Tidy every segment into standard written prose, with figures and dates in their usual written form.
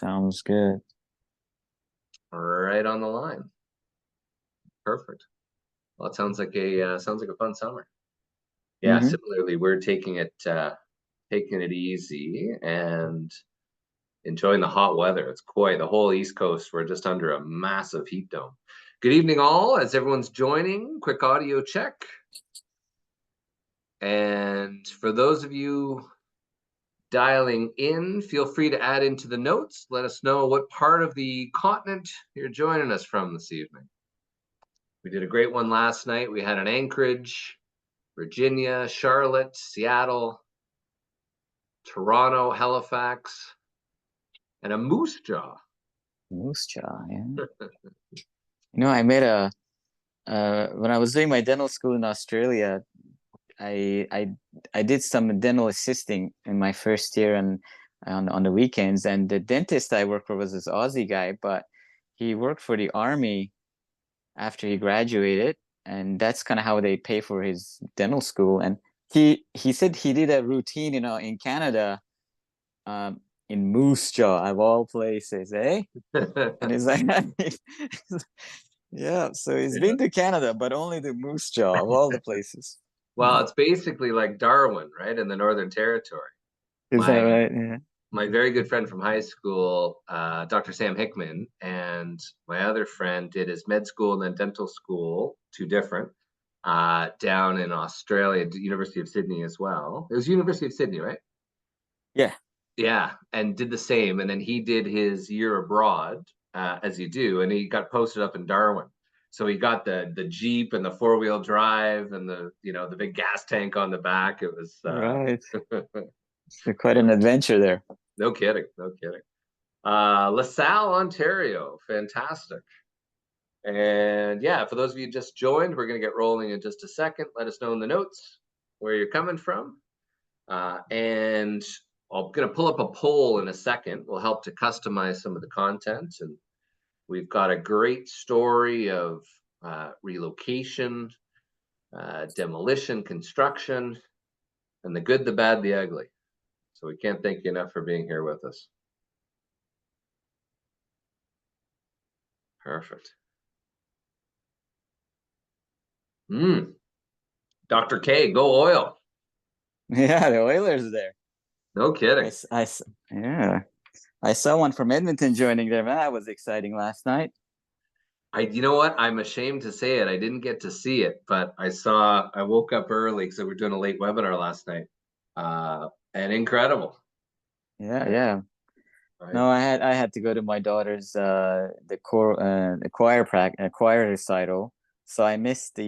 Sounds good. Right on the line. Perfect. Well, it sounds like a fun summer. Yeah, Mm-hmm. similarly, we're taking it easy and enjoying the hot weather. It's quite the whole East Coast. We're just under a massive heat dome. Good evening, all. As everyone's joining, quick audio check. And for those of you dialing in, feel free to add into the notes. Let us know what part of the continent you're joining us from this evening. We did a great one last night. We had an Anchorage, Virginia, Charlotte, Seattle, Toronto, Halifax, and a Moose Jaw. Moose jaw, yeah. I made a when I was doing my dental school in Australia, I I I did some dental assisting in my first year and on the weekends. And the dentist I worked for was this Aussie guy, but he worked for the army after he graduated, and that's kind of how they pay for his dental school. And he said he did a routine, in Canada, in Moose Jaw of all places, eh? And he's like, yeah. So he's been to Canada, but only the Moose Jaw of all the places. Well, it's basically like Darwin, right, in the Northern Territory. Is that My right? Yeah. my very good friend from high school, Dr. Sam Hickman, and my other friend did his med school and then dental school, two different, down in Australia, University of Sydney as well. It was University of Sydney, right? Yeah. Yeah, and did the same. And then he did his year abroad, as you do, and he got posted up in Darwin. So he got the Jeep and the four-wheel drive and the big gas tank on the back. It was Right. So quite an adventure there. no kidding, no kidding. LaSalle, Ontario, fantastic. And yeah, for those of you just joined, we're going to get rolling in just a second. Let us know in the notes where you're coming from. And I'm going to pull up a poll in a second. Will help to customize some of the content. And we've got a great story of relocation, demolition, construction, and the good, the bad, the ugly. So we can't thank you enough for being here with us. Perfect. Dr. K, go oil. Yeah, the Oilers there. No kidding. Yeah. I saw one from Edmonton joining there, man. That was exciting last night. You know what? I'm ashamed to say it. I didn't get to see it, but I woke up early because we were doing a late webinar last night. And incredible. Yeah, yeah. Right? No, I had to go to my daughter's the choir recital, so I missed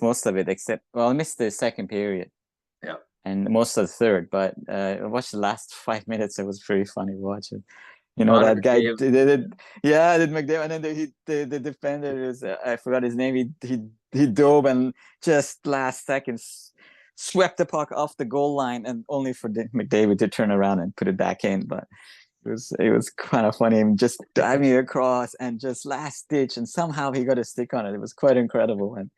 most of it, except, well, I missed the second period Yeah. and most of the third, but I watched the last 5 minutes. It was pretty funny watching. Connor That guy McDavid. yeah, did McDavid, and then the defender is, I forgot his name. He dove and just last seconds swept the puck off the goal line, and only for McDavid to turn around and put it back in. But it was kind of funny, him just diving across and just last ditch, and somehow he got a stick on it. It was quite incredible, and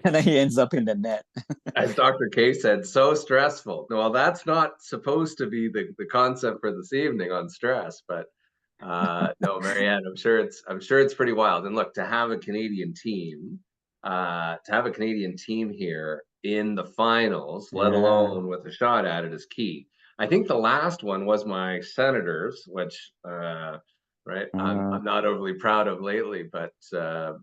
then he ends up in the net. As Dr. K said, so stressful. Well, that's not supposed to be the concept for this evening on stress, but no, Marianne, I'm sure it's pretty wild. And look, to have a Canadian team here in the finals, let Yeah. alone with a shot at it, is key. I think the last one was my Senators, which right, Uh, I'm not overly proud of lately, but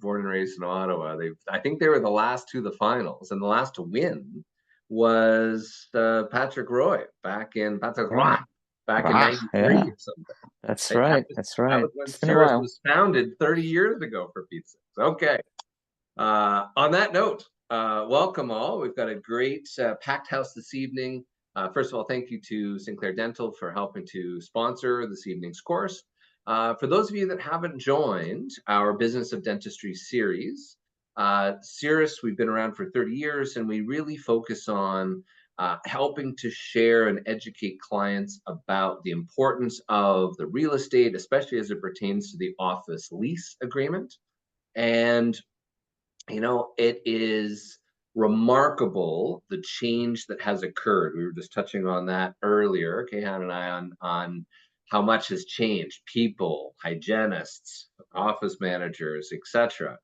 born and raised in Ottawa, I think they were the last to the finals, and the last to win was Patrick Roy yeah. back in Wow. '93 Yeah. or something. That's Right? right. That's That right. was when It's been a Cirrus while. was founded 30 years ago, for Pete's sake. Okay. On that note, welcome all. We've got a great packed house this evening. First of all, thank you to Sinclair Dental for helping to sponsor this evening's course. For those of you that haven't joined our Business of Dentistry series, Cirrus, we've been around for 30 years, and we really focus on helping to share and educate clients about the importance of the real estate, especially as it pertains to the office lease agreement. And it is remarkable the change that has occurred. We were just touching on that earlier, Keyhan and I, on how much has changed. People, hygienists, office managers, etc.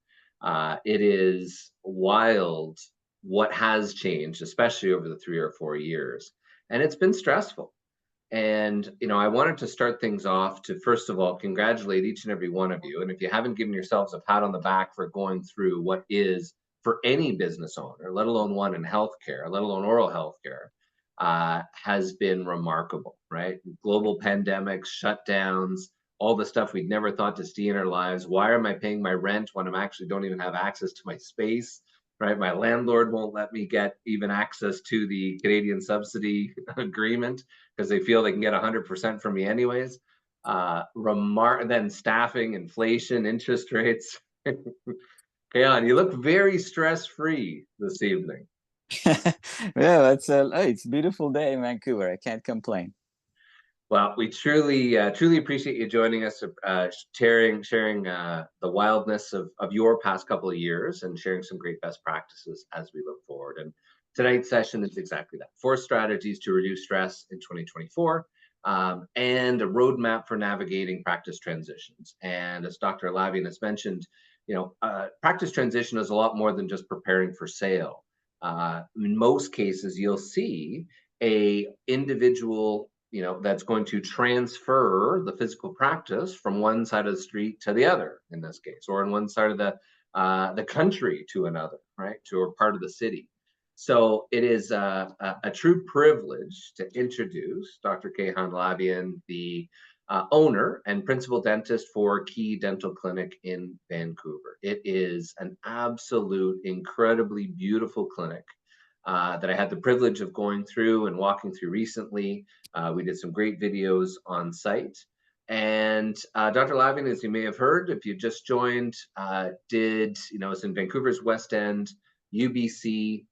It is wild what has changed, especially over the 3 or 4 years, and it's been stressful. And, I wanted to start things off to, first of all, congratulate each and every one of you. And if you haven't given yourselves a pat on the back for going through what is, for any business owner, let alone one in healthcare, let alone oral healthcare, has been remarkable, right? Global pandemics, shutdowns, all the stuff we'd never thought to see in our lives. Why am I paying my rent when I actually don't even have access to my space? Right, my landlord won't let me get even access to the Canadian subsidy agreement because they feel they can get 100% from me anyways. Then staffing, inflation, interest rates. Kayhan, you look very stress-free this evening. Yeah, it's a beautiful day in Vancouver. I can't complain. Well, we truly appreciate you joining us, sharing the wildness of your past couple of years and sharing some great best practices as we look forward. And tonight's session is exactly that: 4 strategies to reduce stress in 2024, and a roadmap for navigating practice transitions. And as Dr. Alavian has mentioned, practice transition is a lot more than just preparing for sale. In most cases, you'll see a individual that's going to transfer the physical practice from one side of the street to the other, in this case, or in one side of the country to another, right, to a part of the city. So it is a true privilege to introduce Dr. Keyhan Alavian, the owner and principal dentist for Key Dental Clinic in Vancouver. It is an absolute, incredibly beautiful clinic that I had the privilege of going through and walking through recently. We did some great videos on site. And Dr. Alavian, as you may have heard, if you just joined, is in Vancouver's West End, UBC,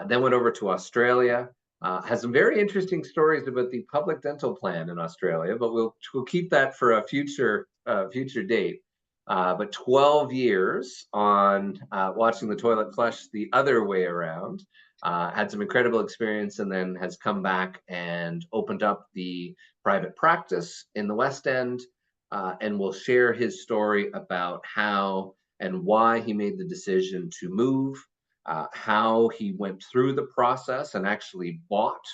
then went over to Australia. Has some very interesting stories about the public dental plan in Australia, but we'll keep that for a future date. But 12 years on watching the toilet flush the other way around. Had some incredible experience, and then has come back and opened up the private practice in the West End, and will share his story about how and why he made the decision to move, how he went through the process and actually bought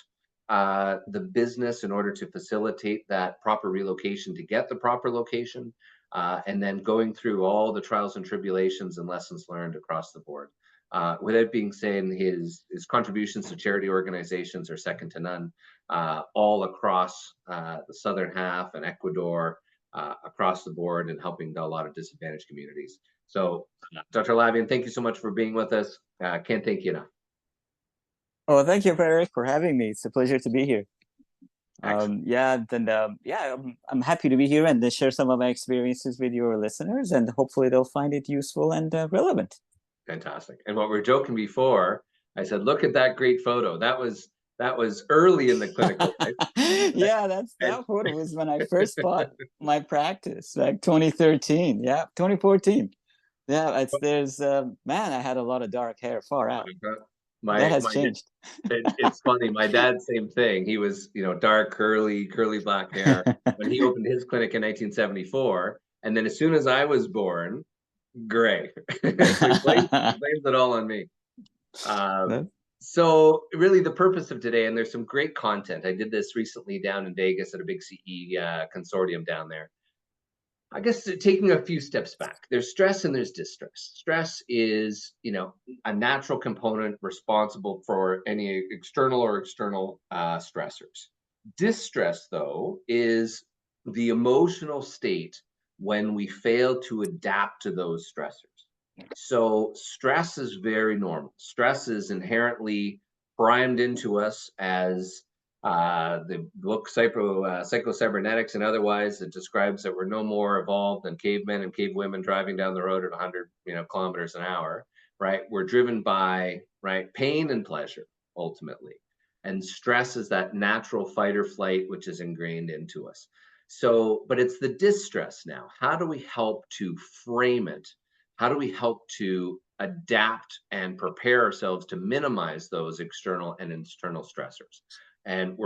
the business in order to facilitate that proper relocation to get the proper location, and then going through all the trials and tribulations and lessons learned across the board. With it being said, his contributions to charity organizations are second to none, all across the southern half and Ecuador, across the board, and helping a lot of disadvantaged communities. So, Dr. Alavian, thank you so much for being with us. Can't thank you enough. Oh, thank you, Frederick, for having me. It's a pleasure to be here. Excellent. I'm happy to be here and share some of my experiences with your listeners, and hopefully they'll find it useful and relevant. Fantastic. And what we were joking before, I said, look at that great photo. That was early in the clinical life. Yeah, that photo was when I first bought my practice, like 2013. Yeah, 2014. Yeah, man, I had a lot of dark hair, far out. That has changed. It's funny. My dad, same thing. He was, dark, curly black hair when he opened his clinic in 1974. And then as soon as I was born, gray. So he blames it all on me. So really the purpose of today, and there's some great content. I did this recently down in Vegas at a big CE consortium down there. I guess taking a few steps back, there's stress and there's distress. Stress is, a natural component responsible for any external stressors. Distress, though, is the emotional state when we fail to adapt to those stressors. So stress is very normal. Stress is inherently primed into us as the book Psycho-Cybernetics and otherwise, it describes that we're no more evolved than cavemen and cavewomen driving down the road at 100 kilometers an hour, right? We're driven by, right, pain and pleasure, ultimately. And stress is that natural fight or flight, which is ingrained into us. So, but it's the distress now. How do we help to frame it? How do we help to adapt and prepare ourselves to minimize those external and internal stressors. And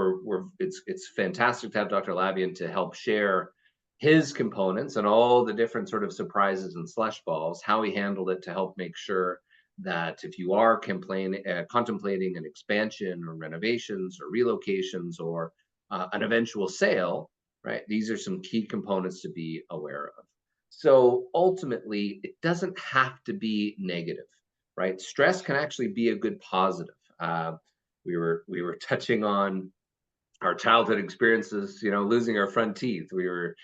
it's fantastic to have Dr. Alavian to help share his components and all the different sort of surprises and slush balls, how he handled it to help make sure that if you are contemplating an expansion or renovations or relocations or an eventual sale, right? These are some key components to be aware of. So ultimately, it doesn't have to be negative, right? Stress can actually be a good positive. We were touching on our childhood experiences, losing our front teeth. We were,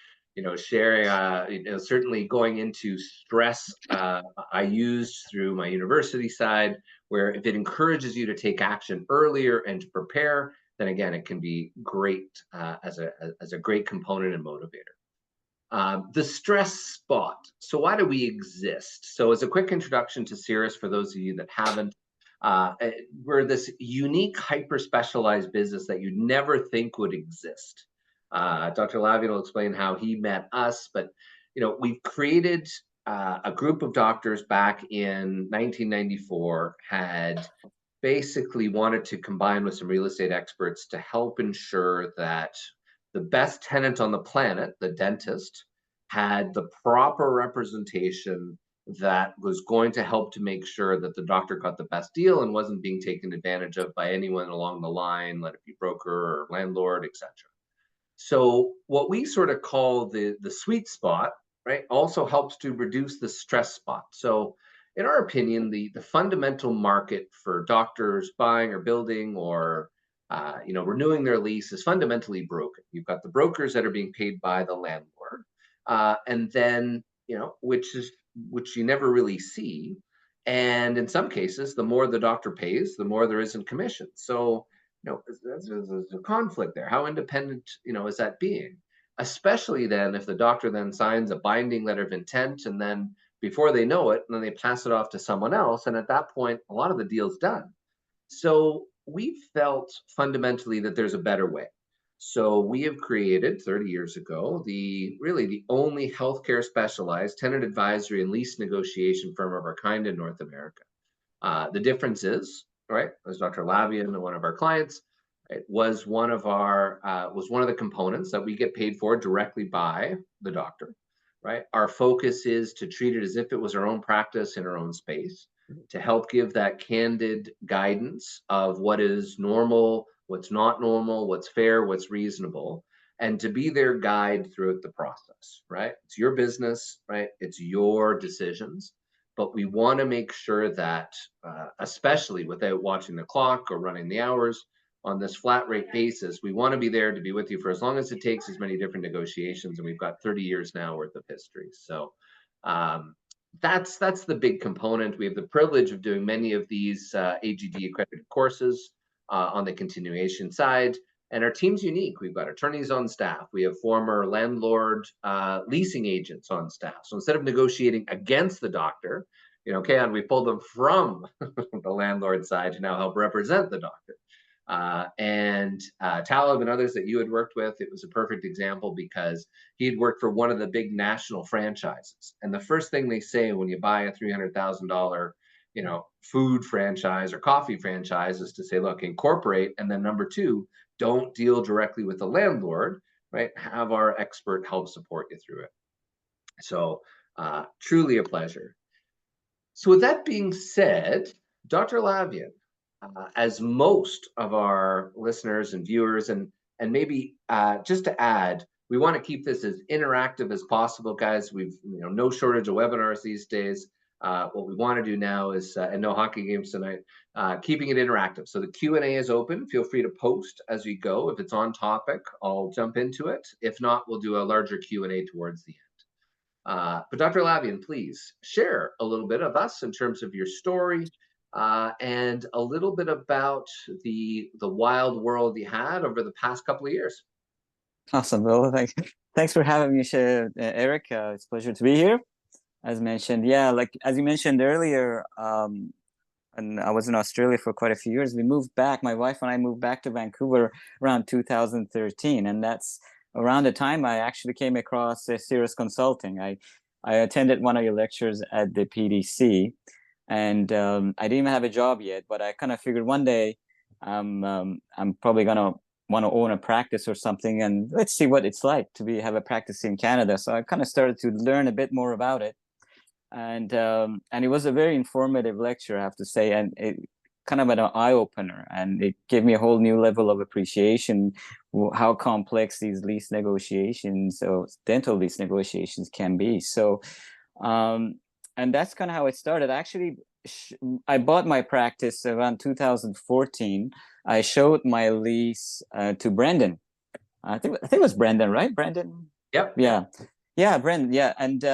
sharing, certainly going into stress. I used through my university side, where if it encourages you to take action earlier and to prepare, then again, it can be great as a great component and motivator. The stress spot. So why do we exist? So as a quick introduction to Cirrus, for those of you that haven't, we're this unique, hyper-specialized business that you'd never think would exist. Dr. Alavian will explain how he met us, but we've created a group of doctors back in 1994, had basically wanted to combine with some real estate experts to help ensure that the best tenant on the planet, the dentist, had the proper representation that was going to help to make sure that the doctor got the best deal and wasn't being taken advantage of by anyone along the line, let it be broker or landlord, etc. So what we sort of call the sweet spot, right, also helps to reduce the stress spot. So in our opinion, the fundamental market for doctors buying or building or renewing their lease is fundamentally broken. You've got the brokers that are being paid by the landlord, and then which you never really see. And in some cases, the more the doctor pays, the more there is in commission. So there's a conflict there. How independent, is that being? Especially then if the doctor then signs a binding letter of intent and then before they know it, and then they pass it off to someone else. And at that point, a lot of the deal's done. So we felt fundamentally that there's a better way. So we have created 30 years ago, really the only healthcare specialized tenant advisory and lease negotiation firm of our kind in North America. The difference is, right, as Dr. Alavian, one of our clients, it was one of the components that we get paid for directly by the doctor, right? Our focus is to treat it as if it was our own practice in our own space, to help give that candid guidance of what is normal, what's not normal, what's fair, what's reasonable, and to be their guide throughout the process, right? It's your business, right? It's your decisions. But we want to make sure that, especially without watching the clock or running the hours on this flat rate basis, we want to be there to be with you for as long as it takes, as many different negotiations. And we've got 30 years now worth of history. So that's the big component. We have the privilege of doing many of these AGD accredited courses on the continuation side. And our team's unique. We've got attorneys on staff. We have former landlord leasing agents on staff. So instead of negotiating against the doctor, Keyhan, we pulled them from the landlord side to now help represent the doctor. And Talib and others that you had worked with, it was a perfect example because he had worked for one of the big national franchises. And the first thing they say when you buy a $300,000 food franchise or coffee franchise is to say, look, incorporate. And then number two, don't deal directly with the landlord, right? Have our expert help support you through it. So truly a pleasure. So with that being said, Dr. Alavian, as most of our listeners and viewers, and maybe just to add, we want to keep this as interactive as possible, guys. We've no shortage of webinars these days. What we want to do now is, and no hockey games tonight, keeping it interactive. So the Q&A is open. Feel free to post as we go. If it's on topic, I'll jump into it. If not, we'll do a larger Q&A towards the end. But Dr. Alavian, please share a little bit of us in terms of your story and a little bit about the wild world you had over the past couple of years. Awesome. Well, thanks for having me, Eric. It's a pleasure to be here. As mentioned, yeah, like as you mentioned earlier, and I was in Australia for quite a few years. We moved back. My wife and I moved back to Vancouver around 2013, and that's around the time I actually came across Cirrus Consulting. I attended one of your lectures at the PDC, and I didn't even have a job yet, but I kind of figured one day I'm probably gonna want to own a practice or something, and let's see what it's like to have a practice in Canada. So I kind of started to learn a bit more about it, and it was a very informative lecture, I have to say, and it kind of an eye opener, and it gave me a whole new level of appreciation how complex these lease negotiations or dental lease negotiations can be. So um, and that's kind of how it started. Actually, I bought my practice around 2014. I showed my lease to Brendan. I think it was Brendan, right? Brendan. Yep. Yeah, yeah, Brendan. Yeah, and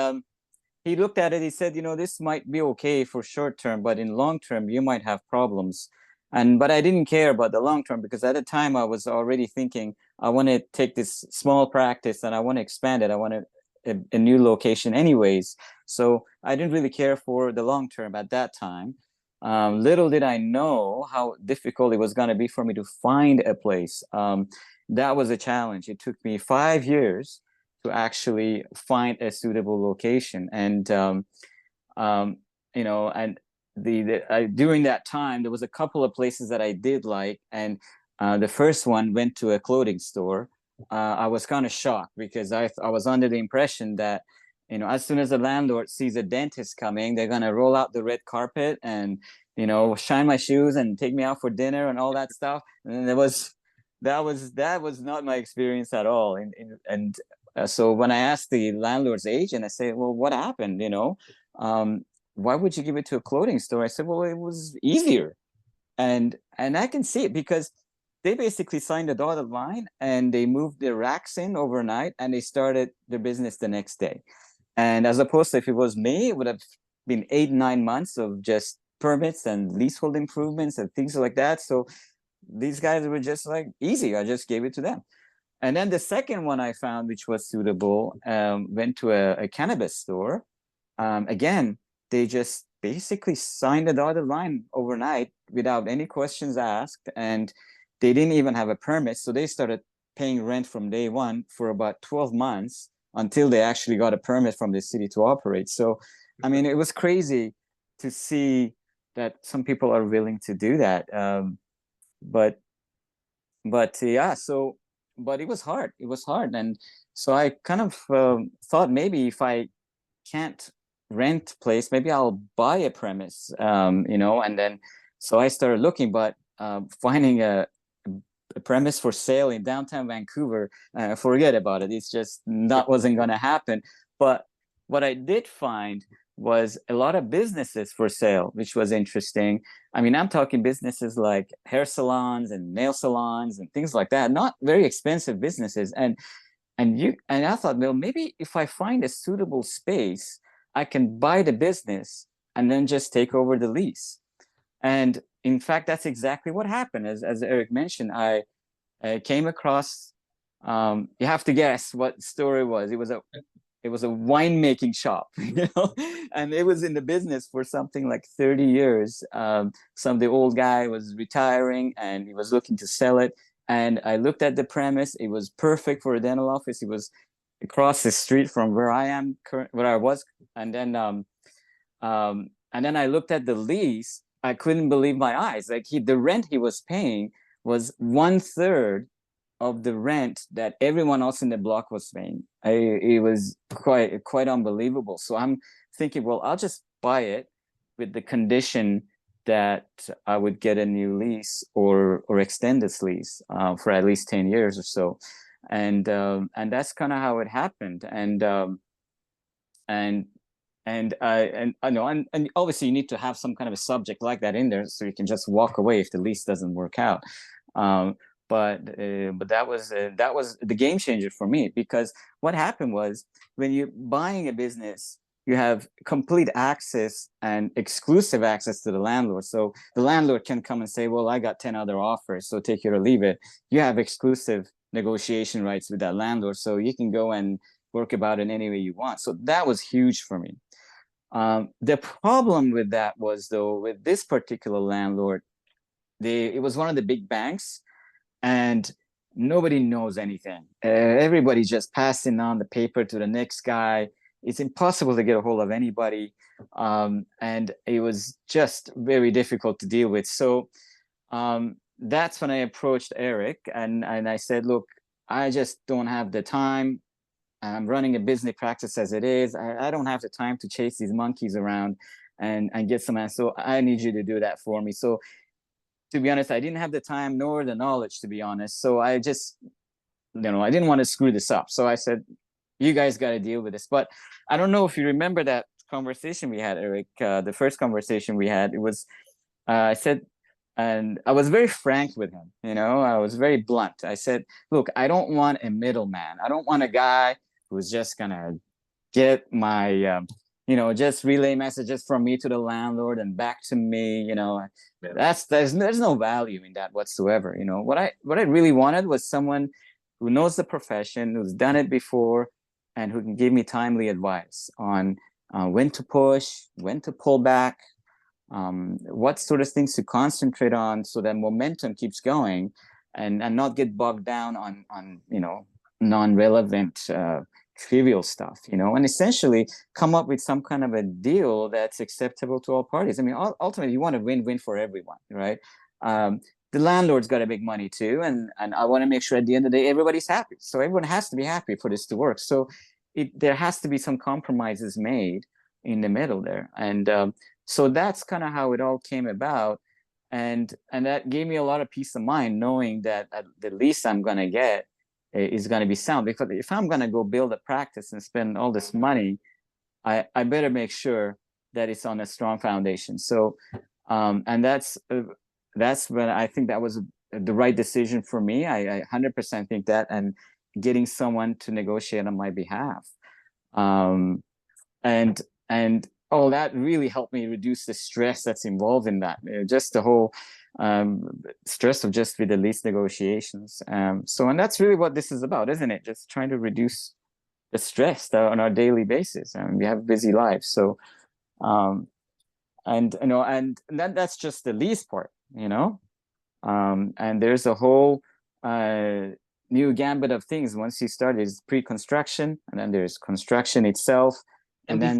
he looked at it. He said, this might be okay for short term, but in long term, you might have problems. But I didn't care about the long term because at the time I was already thinking I want to take this small practice and I want to expand it. I want a new location, anyways. So I didn't really care for the long term at that time. Little did I know how difficult it was going to be for me to find a place. That was a challenge. It took me 5 years to actually find a suitable location. And and during that time, there was a couple of places that I did like, and the first one went to a clothing store. I was kind of shocked because I was under the impression that as soon as the landlord sees a dentist coming, they're gonna roll out the red carpet and shine my shoes and take me out for dinner and all that stuff. And that was not my experience at all. And so when I asked the landlord's agent, I said, "Well, what happened? Why would you give it to a clothing store?" I said, "Well, it was easier." And I can see it because they basically signed a dotted line and they moved their racks in overnight and they started their business the next day. And as opposed to if it was me, it would have been 8, 9 months of just permits and leasehold improvements and things like that. So these guys were just like easy. I just gave it to them. And then the second one I found, which was suitable, went to a cannabis store. Again, they just basically signed a dotted line overnight without any questions asked. And they didn't even have a permit. So they started paying rent from day one for about 12 months until they actually got a permit from the city to operate. So, I mean, it was crazy to see that some people are willing to do that. But yeah, but it was hard. It was hard. And so I kind of thought maybe if I can't rent place, maybe I'll buy a premise, and then so I started looking, but finding a premise for sale in downtown Vancouver, forget about it. It's just not wasn't going to happen. But what I did find was a lot of businesses for sale, which was interesting. I mean, I'm talking businesses like hair salons and nail salons and things like that, not very expensive businesses. And I thought, well, maybe if I find a suitable space, I can buy the business and then just take over the lease. And in fact, that's exactly what happened. As Eric mentioned, I came across. You have to guess what the story was. It was a winemaking shop, and it was in the business for something like 30 years. The old guy was retiring and he was looking to sell it. And I looked at the premise. It was perfect for a dental office. It was across the street from where I was. And then I looked at the lease. I couldn't believe my eyes. Like the rent he was paying was 1/3 of the rent that everyone else in the block was paying. It was quite unbelievable. So I'm thinking, well, I'll just buy it with the condition that I would get a new lease or extend this lease for at least 10 years or so. And that's kind of how it happened. And I know, and obviously you need to have some kind of a subject like that in there so you can just walk away if the lease doesn't work out. But that was the game changer for me, because what happened was when you're buying a business, you have complete access and exclusive access to the landlord. So the landlord can come and say, well, I got 10 other offers, so take it or leave it. You have exclusive negotiation rights with that landlord, so you can go and work about it any way you want. So that was huge for me. The problem with that was, though, with this particular landlord, it was one of the big banks, and nobody knows anything. Everybody's just passing on the paper to the next guy. it's impossible to get a hold of anybody. And it was just very difficult to deal with. So that's when I approached Eric, and I said, look, I just don't have the time. I'm running a business practice as it is. I don't have the time to chase these monkeys around and get some. So I need you to do that for me. So to be honest, I didn't have the time nor the knowledge, to be honest. So I just, I didn't want to screw this up. So I said, you guys got to deal with this. But I don't know if you remember that conversation we had, Eric. The first conversation we had, it was, I said, and I was very frank with him. I was very blunt. I said, look, I don't want a middleman. I don't want a guy who's just gonna get my just relay messages from me to the landlord and back to me. Yeah. There's no value in that whatsoever. What I really wanted was someone who knows the profession, who's done it before, and who can give me timely advice on when to push, when to pull back, what sort of things to concentrate on so that momentum keeps going, and not get bogged down on non-relevant trivial stuff, and essentially come up with some kind of a deal that's acceptable to all parties. I mean, ultimately you want to win-win for everyone, right? The landlord's got to make money too, and I want to make sure at the end of the day everybody's happy. So everyone has to be happy for this to work. So there has to be some compromises made in the middle there, and so that's kind of how it all came about, and that gave me a lot of peace of mind knowing that at the least I'm going to get is going to be sound. Because if I'm going to go build a practice and spend all this money, I better make sure that it's on a strong foundation. So and that's when I think that was the right decision for me. I 100% think that, and getting someone to negotiate on my behalf, and all that really helped me reduce the stress that's involved in that. Just the whole stress of just with the lease negotiations. So, and that's really what this is about, isn't it? Just trying to reduce the stress on our daily basis. We have busy lives, so and that's just the lease part, and there's a whole new gambit of things. Once you start, is pre-construction, and then there's construction itself, And then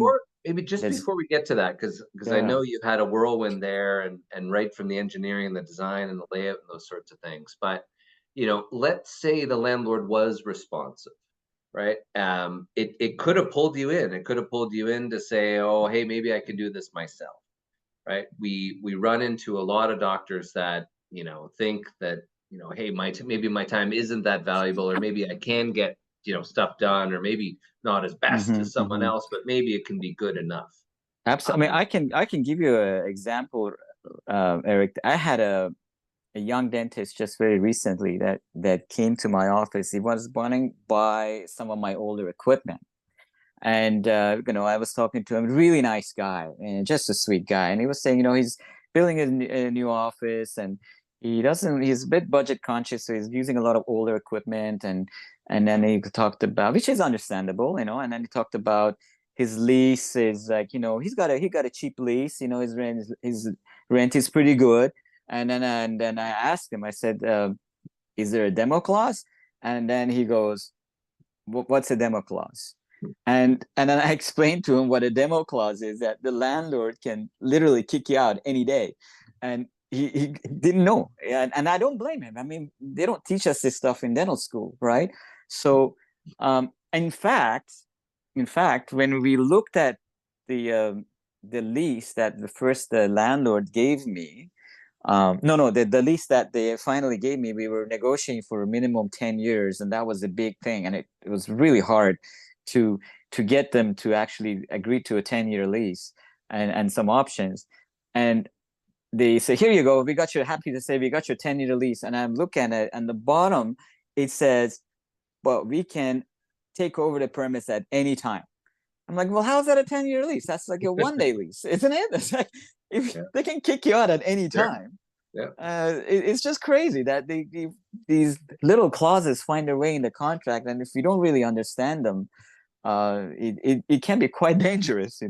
before we get to that, because I know you've had a whirlwind there, and right from the engineering and the design and the layout and those sorts of things. But let's say the landlord was responsive, right? It could have pulled you in. It could have pulled you in to say, oh, hey, maybe I can do this myself, right? We run into a lot of doctors that think that hey, maybe my time isn't that valuable, or maybe I can get stuff done, or maybe not as best as someone else, but maybe it can be good enough. Absolutely. I mean, I can give you an example, Eric. I had a young dentist just very recently that came to my office. He was wanting to buy some of my older equipment, and I was talking to him. Really nice guy, and just a sweet guy. And he was saying, he's building a new office, and he's a bit budget conscious, so he's using a lot of older equipment. And then he talked about, which is understandable, and then he talked about his lease is like, he got a cheap lease, his rent is pretty good. And then I asked him, I said, is there a demo clause? And then he goes, what's a demo clause? And then I explained to him what a demo clause is, that the landlord can literally kick you out any day. And he didn't know. And I don't blame him. I mean, they don't teach us this stuff in dental school, right? So in fact, when we looked at the lease that the landlord gave me, the lease that they finally gave me, we were negotiating for a minimum 10 years, and that was a big thing, and it was really hard to get them to actually agree to a 10-year lease and some options. And they say, here you go, happy to say we got your 10-year lease. And I'm looking at it, and the bottom it says, well, we can take over the premise at any time. I'm like, well, how's that a 10-year lease? That's like a one-day lease, isn't it? It's like, if they can kick you out at any time. Yeah. It's just crazy that these little clauses find their way in the contract, and if you don't really understand them, it can be quite dangerous,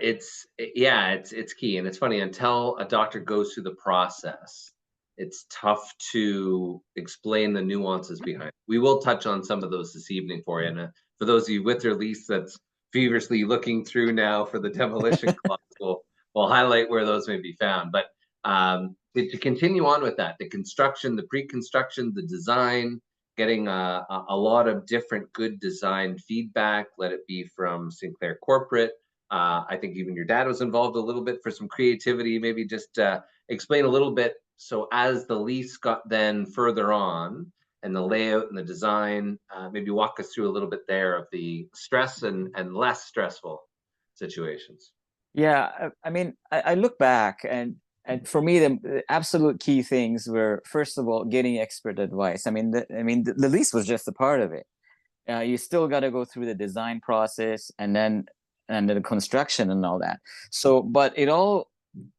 It's key, and it's funny, until a doctor goes through the process, it's tough to explain the nuances behind. We will touch on some of those this evening for you. And for those of you with your lease that's feverishly looking through now for the demolition clause, we'll highlight where those may be found. But to continue on with that, the construction, the pre-construction, the design, getting a lot of different good design feedback, let it be from Sinclair Corporate. I think even your dad was involved a little bit for some creativity. Maybe just explain a little bit. So as the lease got then further on and the layout and the design, maybe walk us through a little bit there of the stress and less stressful situations. Yeah, I mean, I look back, and for me, the absolute key things were, first of all, getting expert advice. I mean, the lease was just a part of it. You still got to go through the design process, and then the construction and all that. So, but it all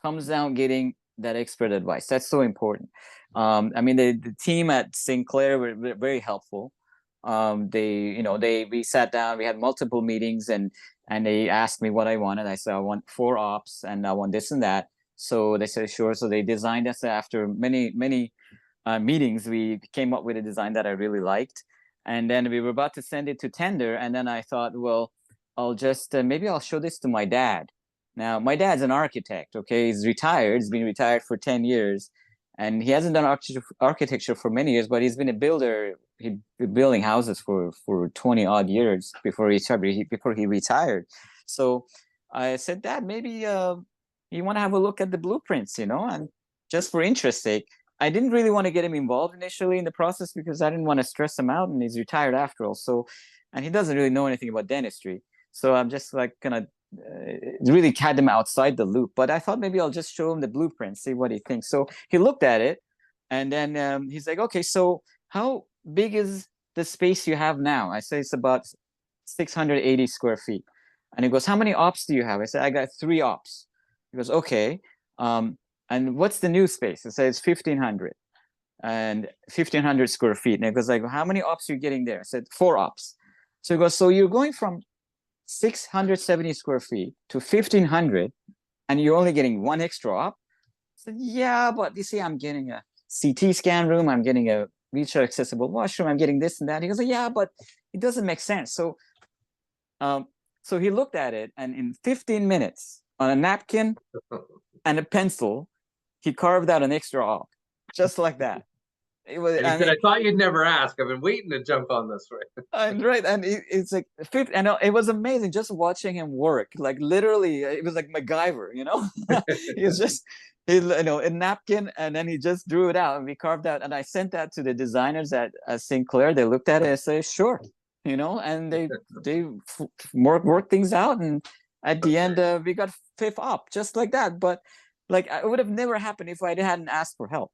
comes down getting that expert advice. That's so important. I mean, the team at Sinclair were very helpful. We sat down, we had multiple meetings, and they asked me what I wanted. I said, I want 4 ops and I want this and that. So they said, sure. So they designed us. After many meetings, we came up with a design that I really liked. And then we were about to send it to tender. And then I thought, well, I'll just, maybe I'll show this to my dad. Now, my dad's an architect, okay? He's retired. He's been retired for 10 years. And he hasn't done architecture for many years, but he's been a builder. He'd been building houses for 20 odd years before he retired. So I said, Dad, maybe you want to have a look at the blueprints, and just for interest sake. I didn't really want to get him involved initially in the process because I didn't want to stress him out, and he's retired after all. So, and he doesn't really know anything about dentistry. So I'm just like gonna really had him outside the loop. But I thought maybe I'll just show him the blueprint, see what he thinks. So he looked at it, and then he's like, okay, so how big is the space you have now? I say it's about 680 square feet. And he goes, how many ops do you have? I said, I got 3 ops. He goes, okay. And what's the new space? I said, it's 1,500 and 1,500 square feet. And he goes like, how many ops are you getting there? I said, 4 ops. So he goes, so you're going from 670 square feet to 1,500 and you're only getting 1 extra op? I said, yeah, but you see, I'm getting a CT scan room. I'm getting a wheelchair accessible washroom. I'm getting this and that. He goes, yeah, but it doesn't make sense. So he looked at it, and in 15 minutes on a napkin and a pencil, he carved out an extra op, just like that. It was. And he said, "I thought you'd never ask. I've been waiting to jump on this way." And right, and it's like and it was amazing just watching him work. Like literally, it was like MacGyver, He was just a napkin, and then he just drew it out, and we carved out. And I sent that to the designers at Sinclair. They looked at it and said, "Sure," and they worked things out, and at the end, we got 5th op, just like that. But like, it would have never happened if I hadn't asked for help.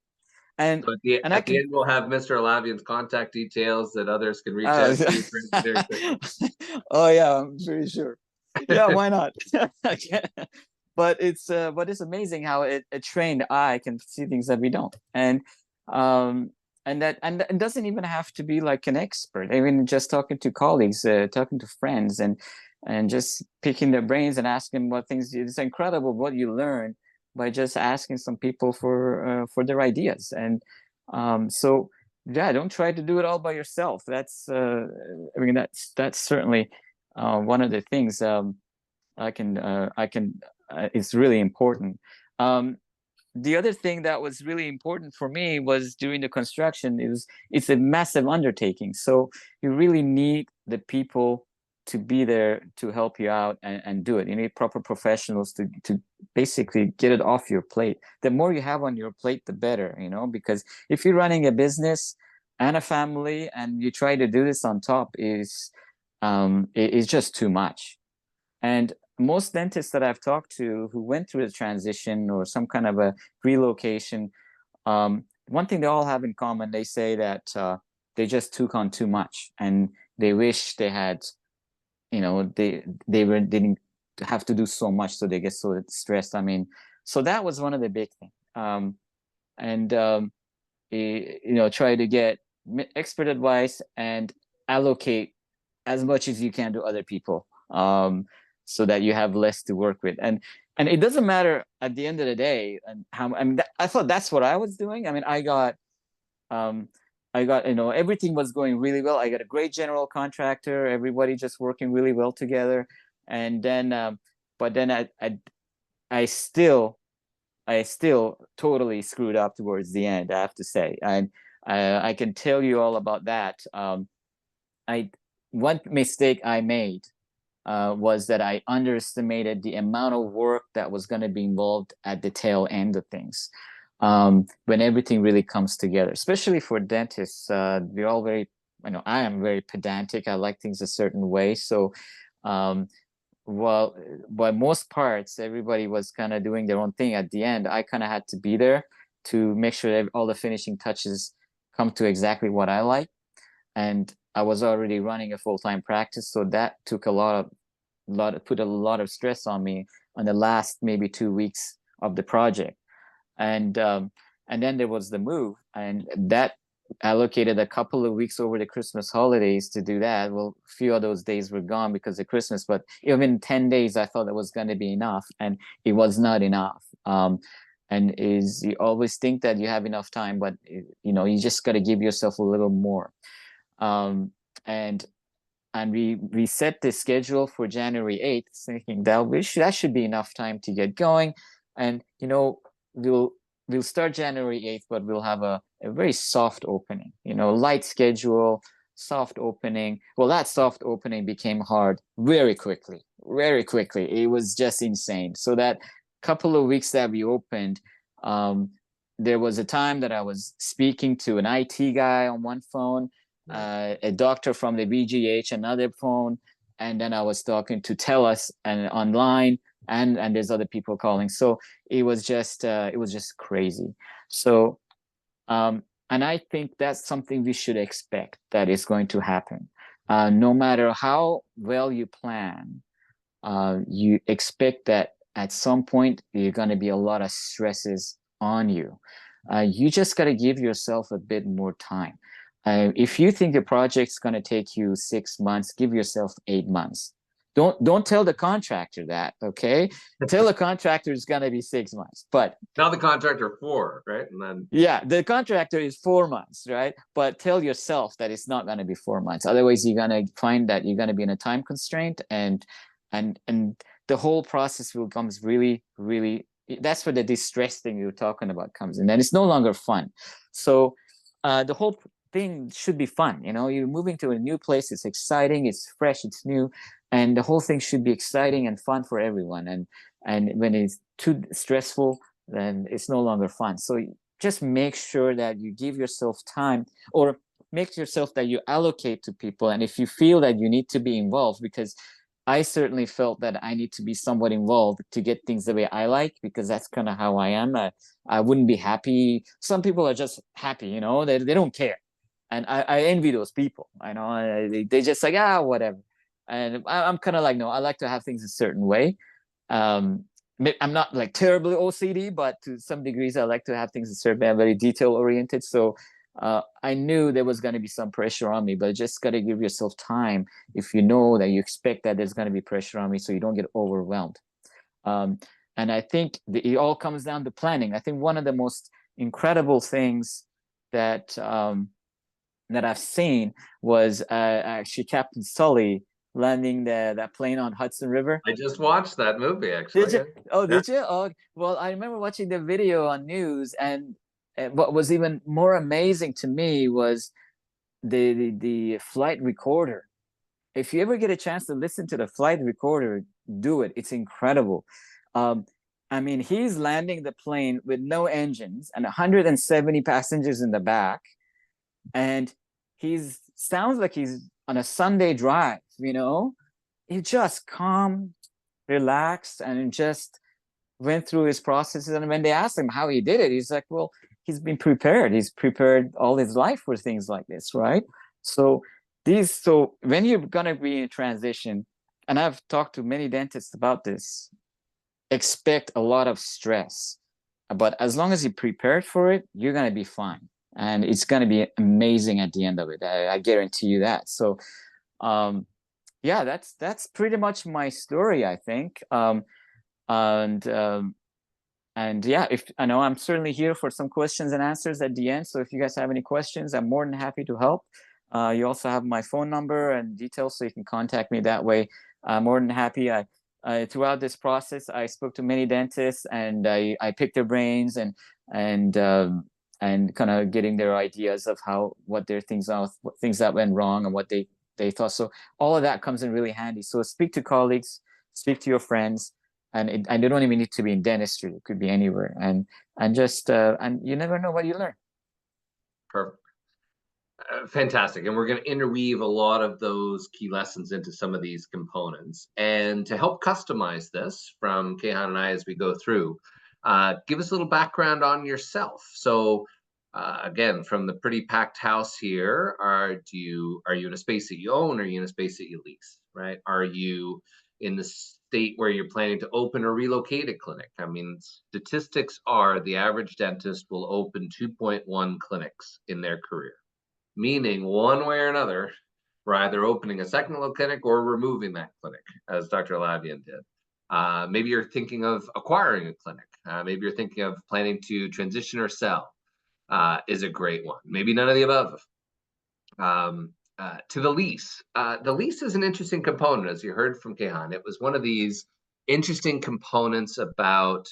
And so at the end, we'll have Mr. Alavian's contact details that others can reach out to. Oh yeah, I'm pretty sure. Yeah, why not? But it's amazing how a trained eye can see things that we don't, and it doesn't even have to be like an expert. I mean, just talking to colleagues, talking to friends, and just picking their brains and asking what things. It's incredible what you learn by just asking some people for their ideas. And so yeah, don't try to do it all by yourself. That's that's certainly one of the things it's really important. The other thing that was really important for me was during the construction, it's a massive undertaking. So you really need the people to be there to help you out and do it. You need proper professionals to basically get it off your plate. The more you have on your plate, the better, because if you're running a business and a family and you try to do this on top, it's just too much. And most dentists that I've talked to who went through a transition or some kind of a relocation, one thing they all have in common, they say that they just took on too much, and they wish they had, they didn't have to do so much, so they get so stressed. I mean, so that was one of the big things. Try to get expert advice and allocate as much as you can to other people. so that you have less to work with. And it doesn't matter at the end of the day. And how, I mean, I thought that's what I was doing. I mean, um, everything was going really well. I got a great general contractor, everybody just working really well together. And then, but then I still, I still totally screwed up towards the end, I have to say. And I can tell you all about that. I One mistake I made was that I underestimated the amount of work that was going to be involved at the tail end of things. When everything really comes together, especially for dentists, we're all very, I am very pedantic. I like things a certain way. So, um, well, by most parts, everybody was kind of doing their own thing. At the end, I kind of had to be there to make sure that all the finishing touches come to exactly what I like. And I was already running a full-time practice, so that took put a lot of stress on me on the last maybe 2 weeks of the project. And then there was the move, and that allocated a couple of weeks over the Christmas holidays to do that. Well, a few of those days were gone because of Christmas, but even 10 days I thought it was going to be enough, and it was not enough. And is you always think that you have enough time, but you just got to give yourself a little more. um, and we set the schedule for January 8th, thinking that should be enough time to get going. And we'll we'll start January 8th, but we'll have a very soft opening, light schedule, soft opening. Well, that soft opening became hard very quickly, very quickly. It was just insane. So that couple of weeks that we opened, there was a time that I was speaking to an IT guy on one phone, a doctor from the BGH, another phone, and then I was talking to TELUS and online, and there's other people calling. So it was just crazy. So and I think that's something we should expect that is going to happen. No matter how well you plan, you expect that at some point you're going to be a lot of stresses on you. You just got to give yourself a bit more time. If you think the project's going to take you 6 months, give yourself 8 months. Don't tell the contractor that, okay? Tell the contractor it's going to be 6 months, but now the contractor 4, right? And then yeah, the contractor is 4 months, right? But tell yourself that it's not going to be 4 months. Otherwise, you're going to find that you're going to be in a time constraint, and the whole process will becomes really, really. That's where the distress thing you're talking about comes in, and it's no longer fun. So the whole thing should be fun. You're moving to a new place. It's exciting. It's fresh. It's new, and the whole thing should be exciting and fun for everyone. And when it's too stressful, then it's no longer fun. So just make sure that you give yourself time, or make yourself that you allocate to people. And if you feel that you need to be involved, because I certainly felt that I need to be somewhat involved to get things the way I like, because that's kind of how I am. I wouldn't be happy. Some people are just happy, they don't care. And I envy those people. I know they just like, whatever. And I'm kind of like, no, I like to have things a certain way. I'm not like terribly OCD, but to some degrees, I like to have things a certain way. I'm very detail oriented. So I knew there was going to be some pressure on me, but just got to give yourself time if you know that you expect that there's going to be pressure on me, so you don't get overwhelmed. And I think it all comes down to planning. I think one of the most incredible things that that I've seen was actually Captain Sully landing that plane on Hudson River. I just watched that movie, actually. Did you? Oh, did you? Oh, well, I remember watching the video on news, and what was even more amazing to me was the flight recorder. If you ever get a chance to listen to the flight recorder, do it. It's incredible. I mean, he's landing the plane with no engines and 170 passengers in the back, and he's sounds like he's on a Sunday drive. He just calm, relaxed, and just went through his processes. And when they asked him how he did it, he's like, well, he's been prepared. He's prepared all his life for things like this, right? So when you're gonna be in transition, and I've talked to many dentists about this, expect a lot of stress. But as long as you're prepared for it, you're gonna be fine. And it's gonna be amazing at the end of it. I guarantee you that. So yeah, that's pretty much my story, I think. And and yeah, if I know, I'm certainly here for some questions and answers at the end. So if you guys have any questions, I'm more than happy to help. You also have my phone number and details, so you can contact me that way. I'm more than happy. Throughout this process, I spoke to many dentists, and I picked their brains, and and kind of getting their ideas of what their things are, what things that went wrong, and what they thought. So all of that comes in really handy. So speak to colleagues, speak to your friends, and they don't even need to be in dentistry. It could be anywhere, and just and you never know what you learn. Perfect. Fantastic. And we're going to interweave a lot of those key lessons into some of these components. And to help customize this from Keyhan and I as we go through, give us a little background on yourself. So, again, from the pretty packed house here, are you in a space that you own, or are you in a space that you lease? Right? Are you in the state where you're planning to open or relocate a clinic? I mean, statistics are the average dentist will open 2.1 clinics in their career, meaning one way or another, we're either opening a second little clinic or removing that clinic, as Dr. Alavian did. Maybe you're thinking of acquiring a clinic. Maybe you're thinking of planning to transition or sell. Is a great one. Maybe none of the above. To the lease. The lease is an interesting component, as you heard from Keyhan. It was one of these interesting components about,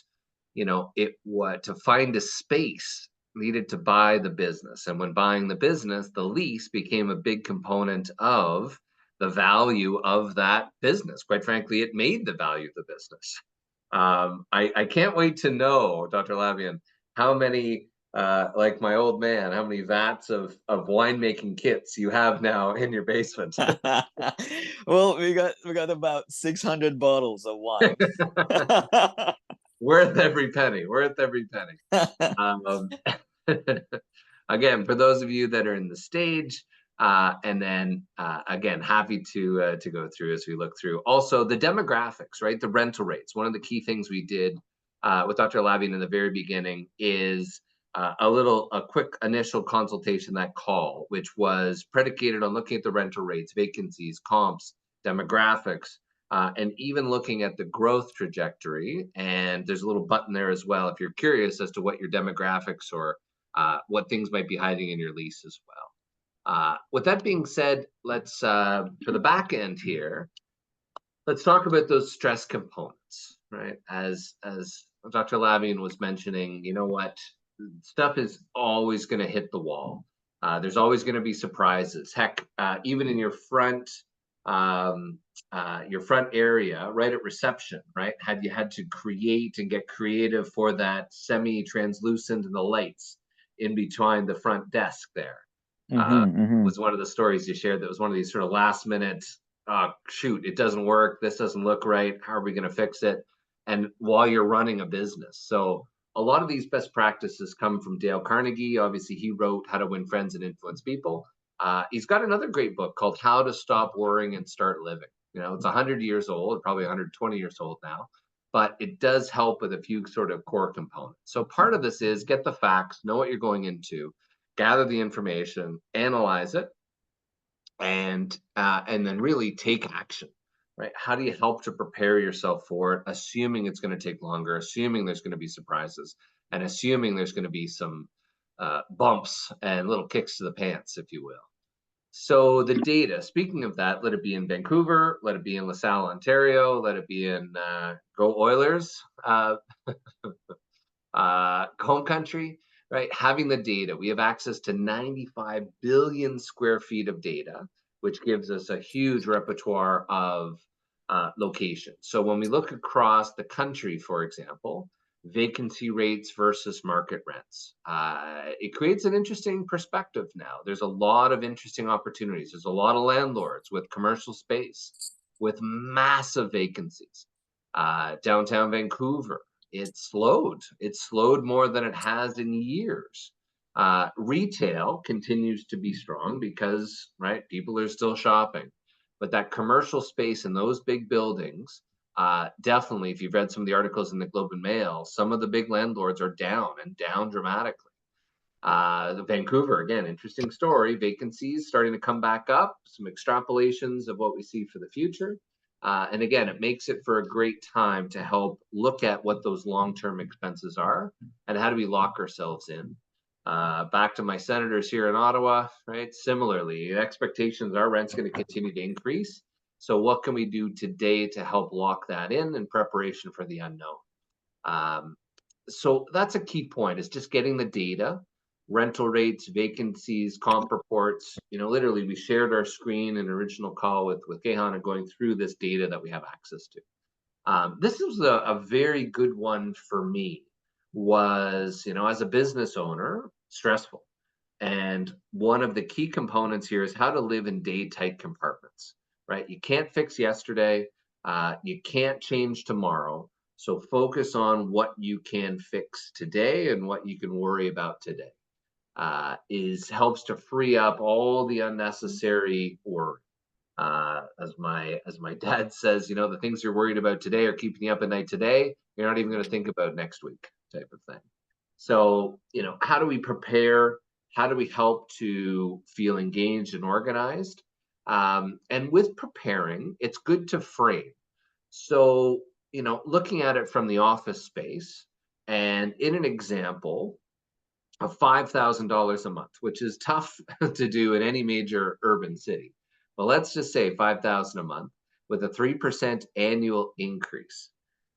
what to find a space needed to buy the business. And when buying the business, the lease became a big component of the value of that business. Quite frankly, it made the value of the business. I can't wait to know, Dr. Lavian, how many, like my old man, how many vats of winemaking kits you have now in your basement. Well, we got about 600 bottles of wine. Worth every penny. Worth every penny. Um, Again, for those of you that are in the stage, and then again, happy to go through as we look through. Also, the demographics, right? The rental rates. One of the key things we did with Dr. Alavian in the very beginning is a quick initial consultation, that call, which was predicated on looking at the rental rates, vacancies, comps, demographics, and even looking at the growth trajectory. And there's a little button there as well if you're curious as to what your demographics or what things might be hiding in your lease as well. With that being said, let's, for the back end here, let's talk about those stress components, right? As Dr. Lavian was mentioning, you know what? Stuff is always going to hit the wall. There's always going to be surprises. Heck, even in your front area, right at reception, right? Had you had to create and get creative for that semi-translucent and the lights in between the front desk there. Was one of the stories you shared that was one of these sort of last minute, shoot, it doesn't work, this doesn't look right, how are we going to fix it? And while you're running a business. So a lot of these best practices come from Dale Carnegie. Obviously, he wrote How to Win Friends and Influence People. He's got another great book called How to Stop Worrying and Start Living. It's 100 years old, probably 120 years old now, but it does help with a few sort of core components. So part of this is get the facts, know what you're going into, gather the information, analyze it, and then really take action. Right? How do you help to prepare yourself for it, assuming it's going to take longer, assuming there's going to be surprises, and assuming there's going to be some bumps and little kicks to the pants, if you will. So the data, speaking of that, let it be in Vancouver, let it be in LaSalle, Ontario, let it be in Go Oilers, home country, right? Having the data, we have access to 95 billion square feet of data, which gives us a huge repertoire of locations. So when we look across the country, for example, vacancy rates versus market rents, it creates an interesting perspective now. There's a lot of interesting opportunities. There's a lot of landlords with commercial space with massive vacancies. Downtown Vancouver, it slowed. It slowed more than it has in years. Retail continues to be strong because, right, people are still shopping. But that commercial space in those big buildings, definitely, if you've read some of the articles in the Globe and Mail, some of the big landlords are down and down dramatically. The Vancouver, again, interesting story. Vacancies starting to come back up, some extrapolations of what we see for the future. And again, it makes it for a great time to help look at what those long-term expenses are and how do we lock ourselves in. Back to my senators here in Ottawa, right? Similarly, expectations are rent's going to continue to increase. So what can we do today to help lock that in preparation for the unknown? So that's a key point, is just getting the data, rental rates, vacancies, comp reports. Literally we shared our screen in an original call with Keyhan and going through this data that we have access to. This was a very good one for me. Was, as a business owner, stressful. And one of the key components here is how to live in day tight compartments, right? You can't fix yesterday. You can't change tomorrow. So focus on what you can fix today and what you can worry about today. Helps to free up all the unnecessary worry. As my dad says, the things you're worried about today are keeping you up at night today. You're not even going to think about next week, type of thing. So, how do we prepare? How do we help to feel engaged and organized? And with preparing, it's good to frame. So, looking at it from the office space, and in an example of $5,000 a month, which is tough to do in any major urban city. But let's just say 5,000 a month with a 3% annual increase.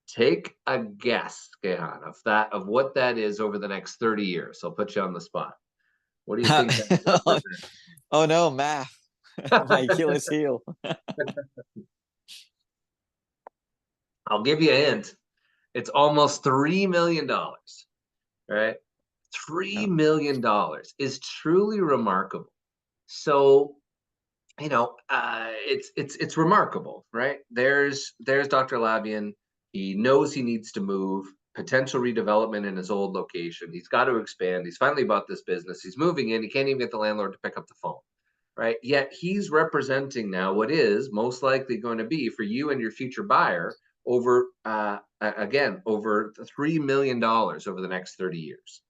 Take a guess, Keyhan, of what that is over the next 30 years. I'll put you on the spot. What do you think that represents? Oh no, math. My Achilles heel. I'll give you a hint. It's almost $3 million, right? $3 million is truly remarkable. So, it's remarkable, right? There's Dr. Alavian. He knows he needs to move. Potential redevelopment in his old location. He's got to expand. He's finally bought this business. He's moving in. He can't even get the landlord to pick up the phone, right? Yet he's representing now what is most likely going to be for you and your future buyer over over $3 million over the next 30 years.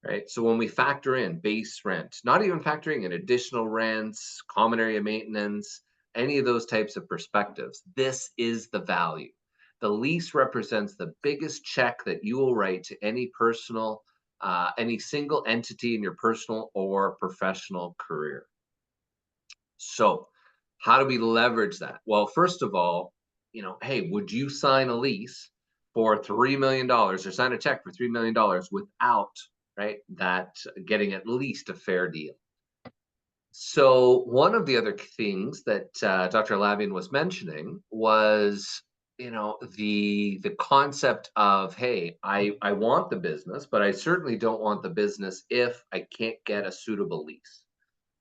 Right. So when we factor in base rent, not even factoring in additional rents, common area maintenance, any of those types of perspectives, this is the value. The lease represents the biggest check that you will write to any single entity in your personal or professional career. So how do we leverage that? Well, first of all, hey, would you sign a lease for $3 million or sign a check for $3 million without, right, that getting at least a fair deal? So one of the other things that Dr. Alavian was mentioning was, the concept of, hey, I want the business, but I certainly don't want the business if I can't get a suitable lease.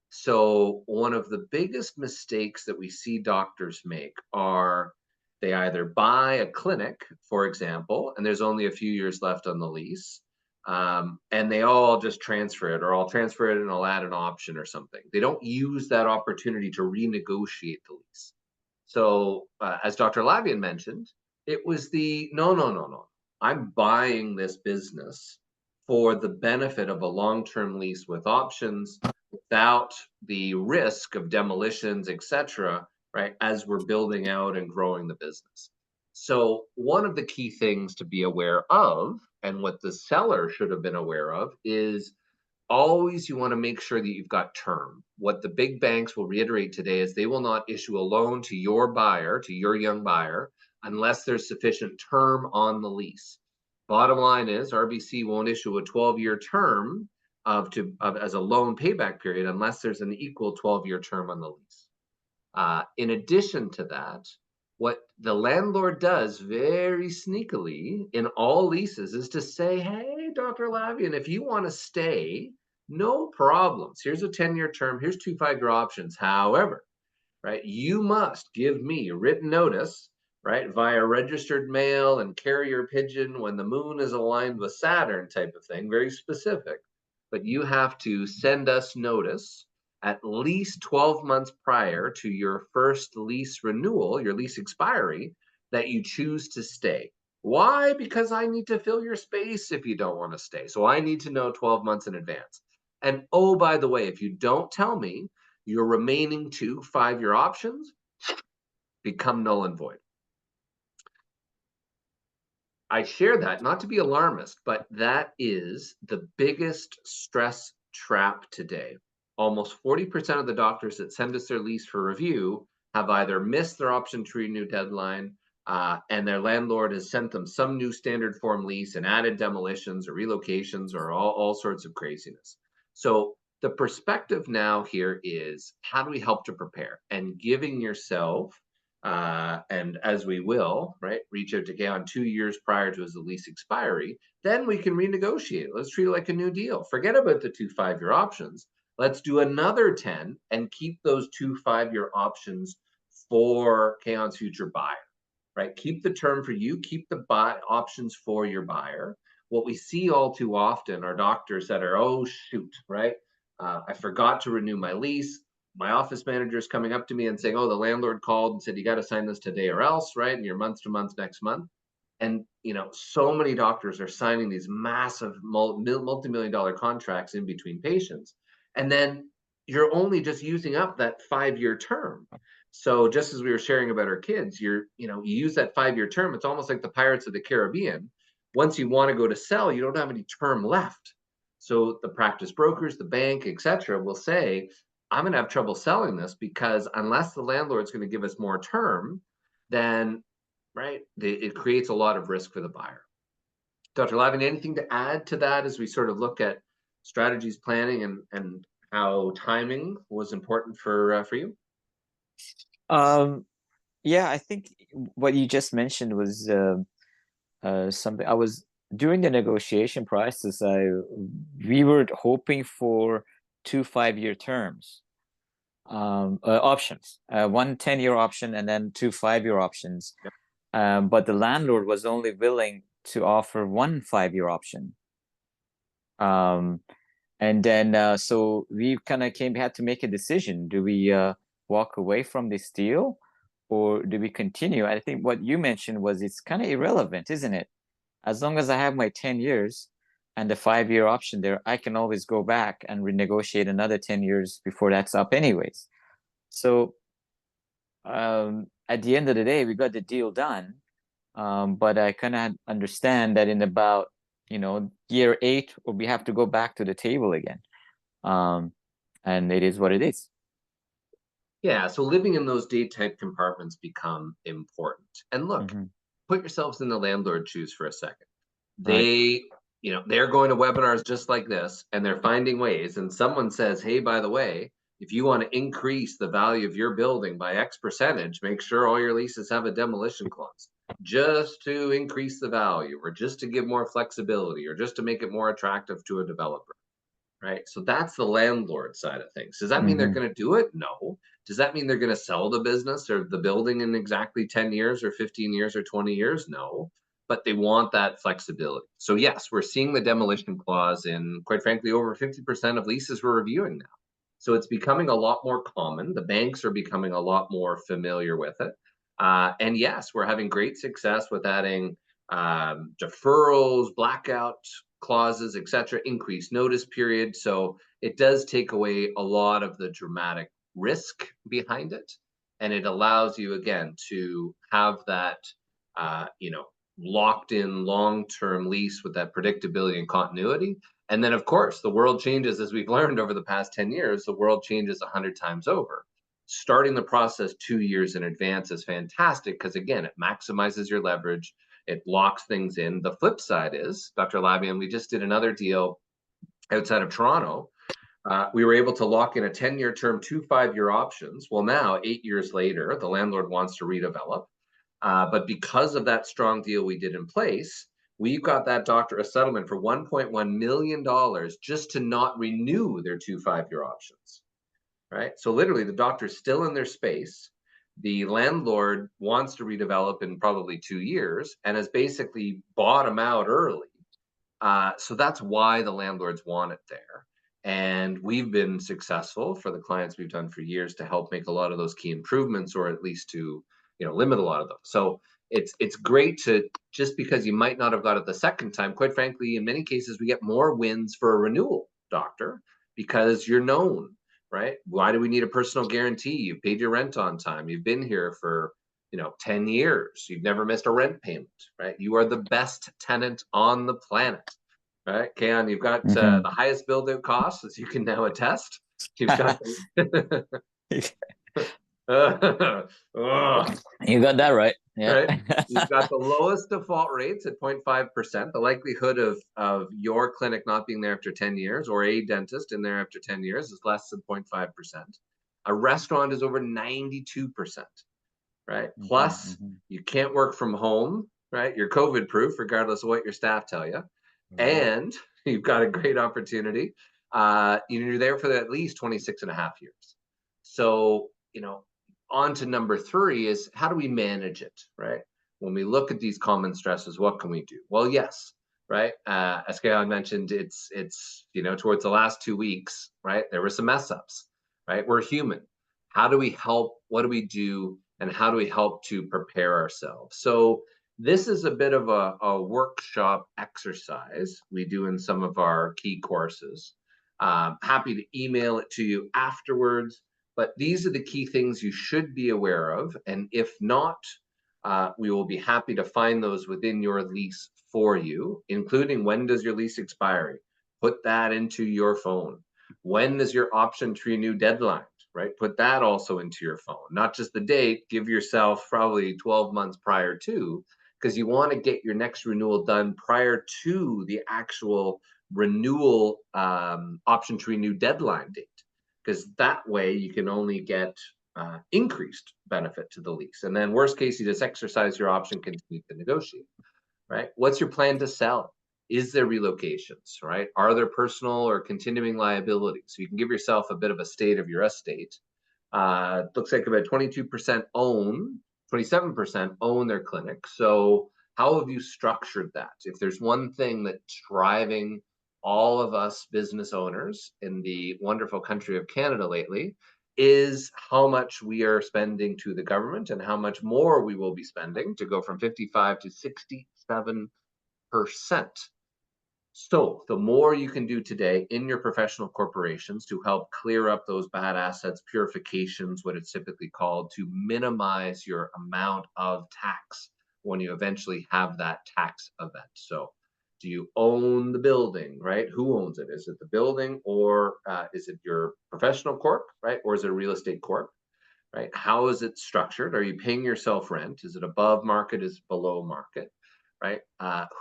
So one of the biggest mistakes that we see doctors make are they either buy a clinic, for example, and there's only a few years left on the lease, and they all just transfer it, or I'll transfer it and I'll add an option or something. They don't use that opportunity to renegotiate the lease. So as Dr. Alavian mentioned, it was no. I'm buying this business for the benefit of a long-term lease with options without the risk of demolitions, etc., right, as we're building out and growing the business. So one of the key things to be aware of, and what the seller should have been aware of, is always you want to make sure that you've got term. What the big banks will reiterate today is they will not issue a loan to your buyer, to your young buyer, unless there's sufficient term on the lease. Bottom line is RBC won't issue a 12-year term as a loan payback period unless there's an equal 12-year term on the lease. In addition to that, what the landlord does very sneakily in all leases is to say, hey, Dr. Alavian, if you want to stay, no problems. Here's a 10-year term. Here's 2 5-year options. However, right, you must give me written notice, right, via registered mail and carrier pigeon when the moon is aligned with Saturn, type of thing, very specific. But you have to send us notice at least 12 months prior to your first lease renewal, your lease expiry, that you choose to stay. Why? Because I need to fill your space if you don't want to stay. So I need to know 12 months in advance. And oh, by the way, if you don't tell me, your remaining 2 5-year options become null and void. I share that not to be alarmist, but that is the biggest stress trap today. Almost 40% of the doctors that send us their lease for review have either missed their option to renew deadline, and their landlord has sent them some new standard form lease and added demolitions or relocations or all sorts of craziness. So the perspective now here is, how do we help to prepare? And giving yourself, and as we will, right, reach out to Keyhan 2 years prior to his lease expiry, then we can renegotiate. Let's treat it like a new deal. Forget about the 2 5-year options. Let's do another 10 and keep those 2 5-year options for Keyhan's future buyer, right? Keep the term for you, keep the buy options for your buyer. What we see all too often are doctors that are, oh, shoot, right? I forgot to renew my lease. My office manager is coming up to me and saying, oh, the landlord called and said, you got to sign this today or else, right? And you're month to month next month. And, so many doctors are signing these massive multi-million dollar contracts in between patients. And then you're only just using up that 5-year term. So just as we were sharing about our kids, you use that 5-year term. It's almost like the Pirates of the Caribbean. Once you want to go to sell, you don't have any term left. So the practice brokers, the bank, etc., will say, I'm going to have trouble selling this because unless the landlord's going to give us more term, then, right, it creates a lot of risk for the buyer. Dr. Alavian, anything to add to that as we sort of look at strategies, planning, and how timing was important for you? Yeah, I think what you just mentioned was something. I was during the negotiation process. We were hoping for 2 5-year terms, options, one 10-year option and then 2 5-year options. Yep. But the landlord was only willing to offer 1 5-year option. And then so we kind of had to make a decision. Do we walk away from this deal, or do we continue? I think what you mentioned was it's kind of irrelevant, isn't it? As long as I have my 10 years and the 5-year option there, I can always go back and renegotiate another 10 years before that's up anyways. So at the end of the day, we got the deal done. But I kind of understand that in about, year 8, we have to go back to the table again. And it is what it is. Yeah, so living in those date-type compartments become important. And look, put yourselves in the landlord shoes for a second. They, they're going to webinars just like this, and they're finding ways. And someone says, hey, by the way, if you want to increase the value of your building by X percentage, make sure all your leases have a demolition clause just to increase the value, or just to give more flexibility, or just to make it more attractive to a developer. Right. So that's the landlord side of things. Does that mean they're going to do it? No. Does that mean they're going to sell the business or the building in exactly 10 years or 15 years or 20 years? No. But they want that flexibility. So yes, we're seeing the demolition clause in, quite frankly, over 50% of leases we're reviewing now. So it's becoming a lot more common. The banks are becoming a lot more familiar with it. And yes, we're having great success with adding deferrals, blackout clauses, etc., increased notice period. So it does take away a lot of the dramatic risk behind it, and it allows you again to have that, locked in long-term lease with that predictability and continuity. And then, of course, the world changes, as we've learned over the past 10 years. The world changes 100 times over. Starting the process 2 years in advance is fantastic because, again, it maximizes your leverage. It locks things in. The flip side is, Dr. Alavian, we just did another deal outside of Toronto. We were able to lock in a 10-year term, 2 5-year options. Well, now, 8 years later, the landlord wants to redevelop. But because of that strong deal we did in place, we've got that doctor a settlement for $1.1 million just to not renew their 2 5-year options. Right? So literally, the doctor's still in their space. The landlord wants to redevelop in probably 2 years and has basically bought them out early. So that's why the landlords want it there. And we've been successful for the clients we've done for years to help make a lot of those key improvements, or at least to limit a lot of them. So it's great to, just because you might not have got it the second time, quite frankly, in many cases, we get more wins for a renewal doctor, because you're known, right? Why do we need a personal guarantee? You've paid your rent on time. You've been here for 10 years. You've never missed a rent payment, right? You are the best tenant on the planet, right? Keyhan, you've got the highest build-out costs, as you can now attest. You've got You got that right. Yeah. Right. You've got the lowest default rates at 0.5%. The likelihood of your clinic not being there after 10 years or a dentist in there after 10 years is less than 0.5%. A restaurant is over 92%, right? Plus, you can't work from home, right? You're COVID proof, regardless of what your staff tell you. And you've got a great opportunity. You're there for at least 26 and a half years. So, on to number 3 is how do we manage it, right? When we look at these common stresses, what can we do? Well, yes, right? As Keyhan mentioned, it's towards the last 2 weeks, right? There were some mess ups, right? We're human. How do we help? What do we do? And how do we help to prepare ourselves? So this is a bit of a workshop exercise we do in some of our key courses. Happy to email it to you afterwards. But these are the key things you should be aware of. And if not, we will be happy to find those within your lease for you, including when does your lease expire? Put that into your phone. When is your option to renew deadline, right? Put that also into your phone, not just the date. Give yourself probably 12 months prior to, because you want to get your next renewal done prior to the actual renewal option to renew deadline date, because that way you can only get increased benefit to the lease. And then worst case, you just exercise your option, continue to negotiate, right? What's your plan to sell? Is there relocations, right? Are there personal or continuing liabilities? So you can give yourself a bit of a state of your estate. Looks like about 22% own, 27% own their clinic. So how have you structured that? If there's one thing that's driving all of us business owners in the wonderful country of Canada lately, is how much we are spending to the government and how much more we will be spending to go from 55 to 67%. So the more you can do today in your professional corporations to help clear up those bad assets, purifications, what it's typically called, to minimize your amount of tax when you eventually have that tax event. So do you own the building, right? Who owns it? Is it the building, or is it your professional corp, right? Or is it a real estate corp, right? How is it structured? Are you paying yourself rent? Is it above market? Is it below market, right?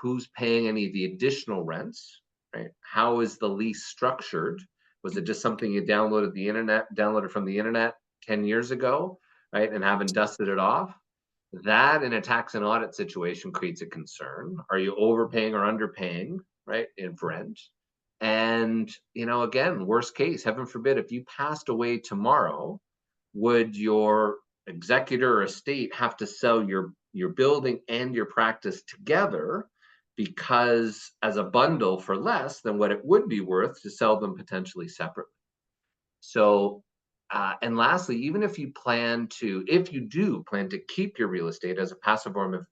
Who's paying any of the additional rents, right? How is the lease structured? Was it just something you downloaded from the internet 10 years ago, right? And haven't dusted it off? That in a tax and audit situation creates a concern. Are you overpaying or underpaying, right, in rent? And, again, worst case, heaven forbid, if you passed away tomorrow, would your executor or estate have to sell your building and your practice together, because as a bundle for less than what it would be worth to sell them potentially separately? So, and lastly, even if you do plan to keep your real estate as a passive form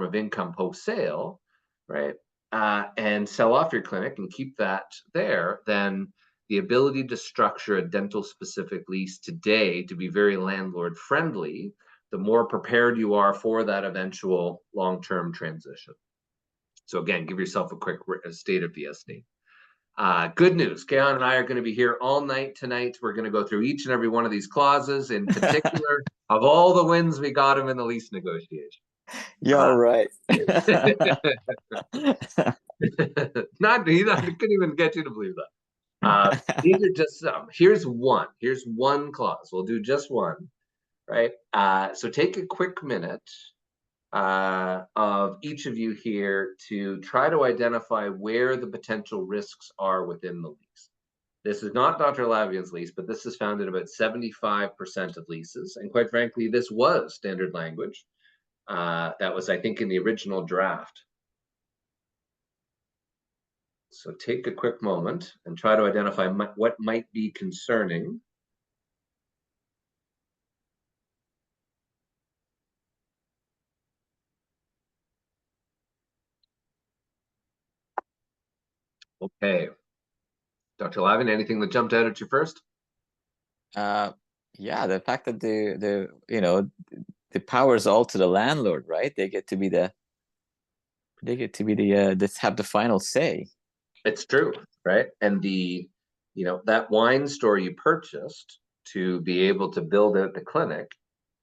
of income post sale, right, and sell off your clinic and keep that there, then the ability to structure a dental specific lease today to be very landlord friendly, the more prepared you are for that eventual long-term transition. So again, give yourself a quick state of the estate. Good news. Keyhan and I are going to be here all night tonight. We're going to go through each and every one of these clauses, in particular, of all the wins we got him in the lease negotiation. You're right. Not, I couldn't even get you to believe that. These are just some. Here's one clause. We'll do just one, right? So take a quick minute of each of you here to try to identify where the potential risks are within the lease. This is not Dr. Alavian's lease, but this is found in about 75% of leases. And quite frankly, this was standard language. That was, I think, in the original draft. So take a quick moment and try to identify what might be concerning. Okay. Dr. Lavin, anything that jumped out at you first? Yeah, the fact that the power is all to the landlord, right? They get to be the that have the final say. It's true, right? And that wine store you purchased to be able to build out the clinic,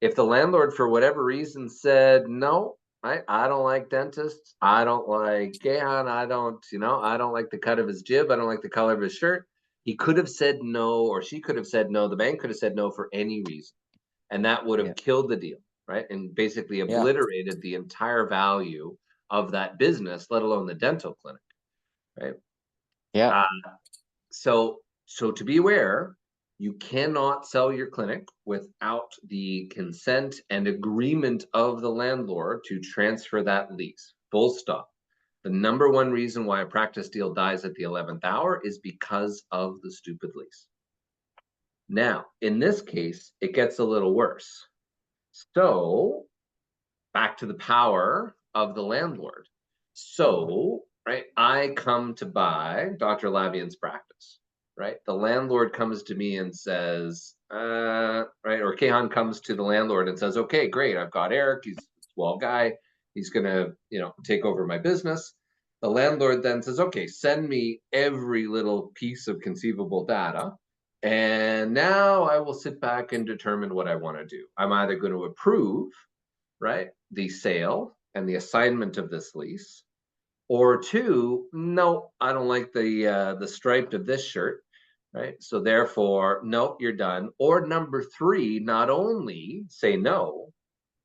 if the landlord for whatever reason said, no, I don't like dentists, I don't like Keyhan, I don't like the cut of his jib, I don't like the color of his shirt, he could have said no, or she could have said no, the bank could have said no for any reason. And that would have Yeah. killed the deal, right? And basically Yeah. obliterated the entire value of that business, let alone the dental clinic, right? Yeah. Uh, so to be aware, you cannot sell your clinic without the consent and agreement of the landlord to transfer that lease. Full stop. The number one reason why a practice deal dies at the 11th hour is because of the stupid lease. Now, in this case, it gets a little worse. So, back to the power of the landlord. So, right, I come to buy Dr. Lavian's practice, right? The landlord comes to me and says, right, or Keyhan comes to the landlord and says, okay, great, I've got Eric, he's a swell guy, he's gonna, take over my business. The landlord then says, okay, send me every little piece of conceivable data. And now I will sit back and determine what I want to do. I'm either going to approve, right, the sale and the assignment of this lease, or two, no, I don't like the stripe of this shirt, right? So therefore, no, you're done. Or number three, not only say no,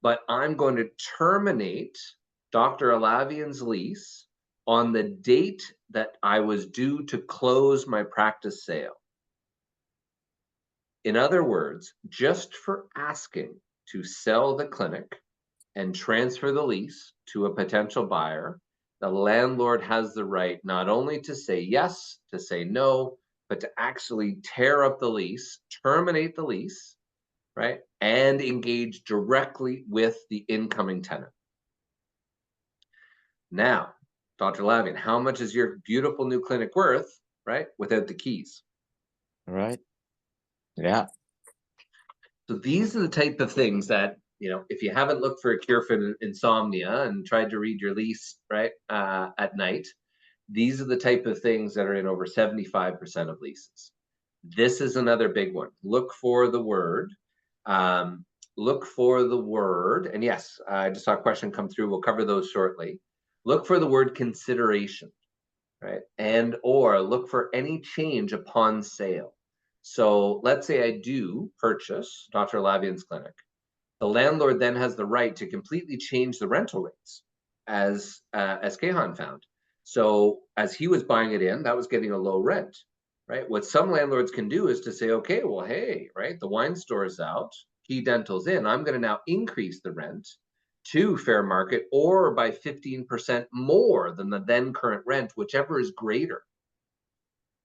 but I'm going to terminate Dr. Alavian's lease on the date that I was due to close my practice sale. In other words, just for asking to sell the clinic and transfer the lease to a potential buyer, the landlord has the right not only to say yes, to say no, but to actually tear up the lease, terminate the lease, right? And engage directly with the incoming tenant. Now, Dr. Lavian, how much is your beautiful new clinic worth, right? Without the keys. Right. Yeah. So these are the type of things that, if you haven't looked for a cure for insomnia and tried to read your lease, right, at night, these are the type of things that are in over 75% of leases. This is another big one. Look for the word. Look for the word. And yes, I just saw a question come through. We'll cover those shortly. Look for the word consideration, right? And or look for any change upon sale. So let's say I do purchase Dr. Lavian's clinic. The landlord then has the right to completely change the rental rates, as Keyhan found. So as he was buying it in, that was getting a low rent, right? What some landlords can do is to say, okay, well, hey, right, the wine store is out, Key Dental's in. I'm going to now increase the rent to fair market or by 15% more than the then current rent, whichever is greater.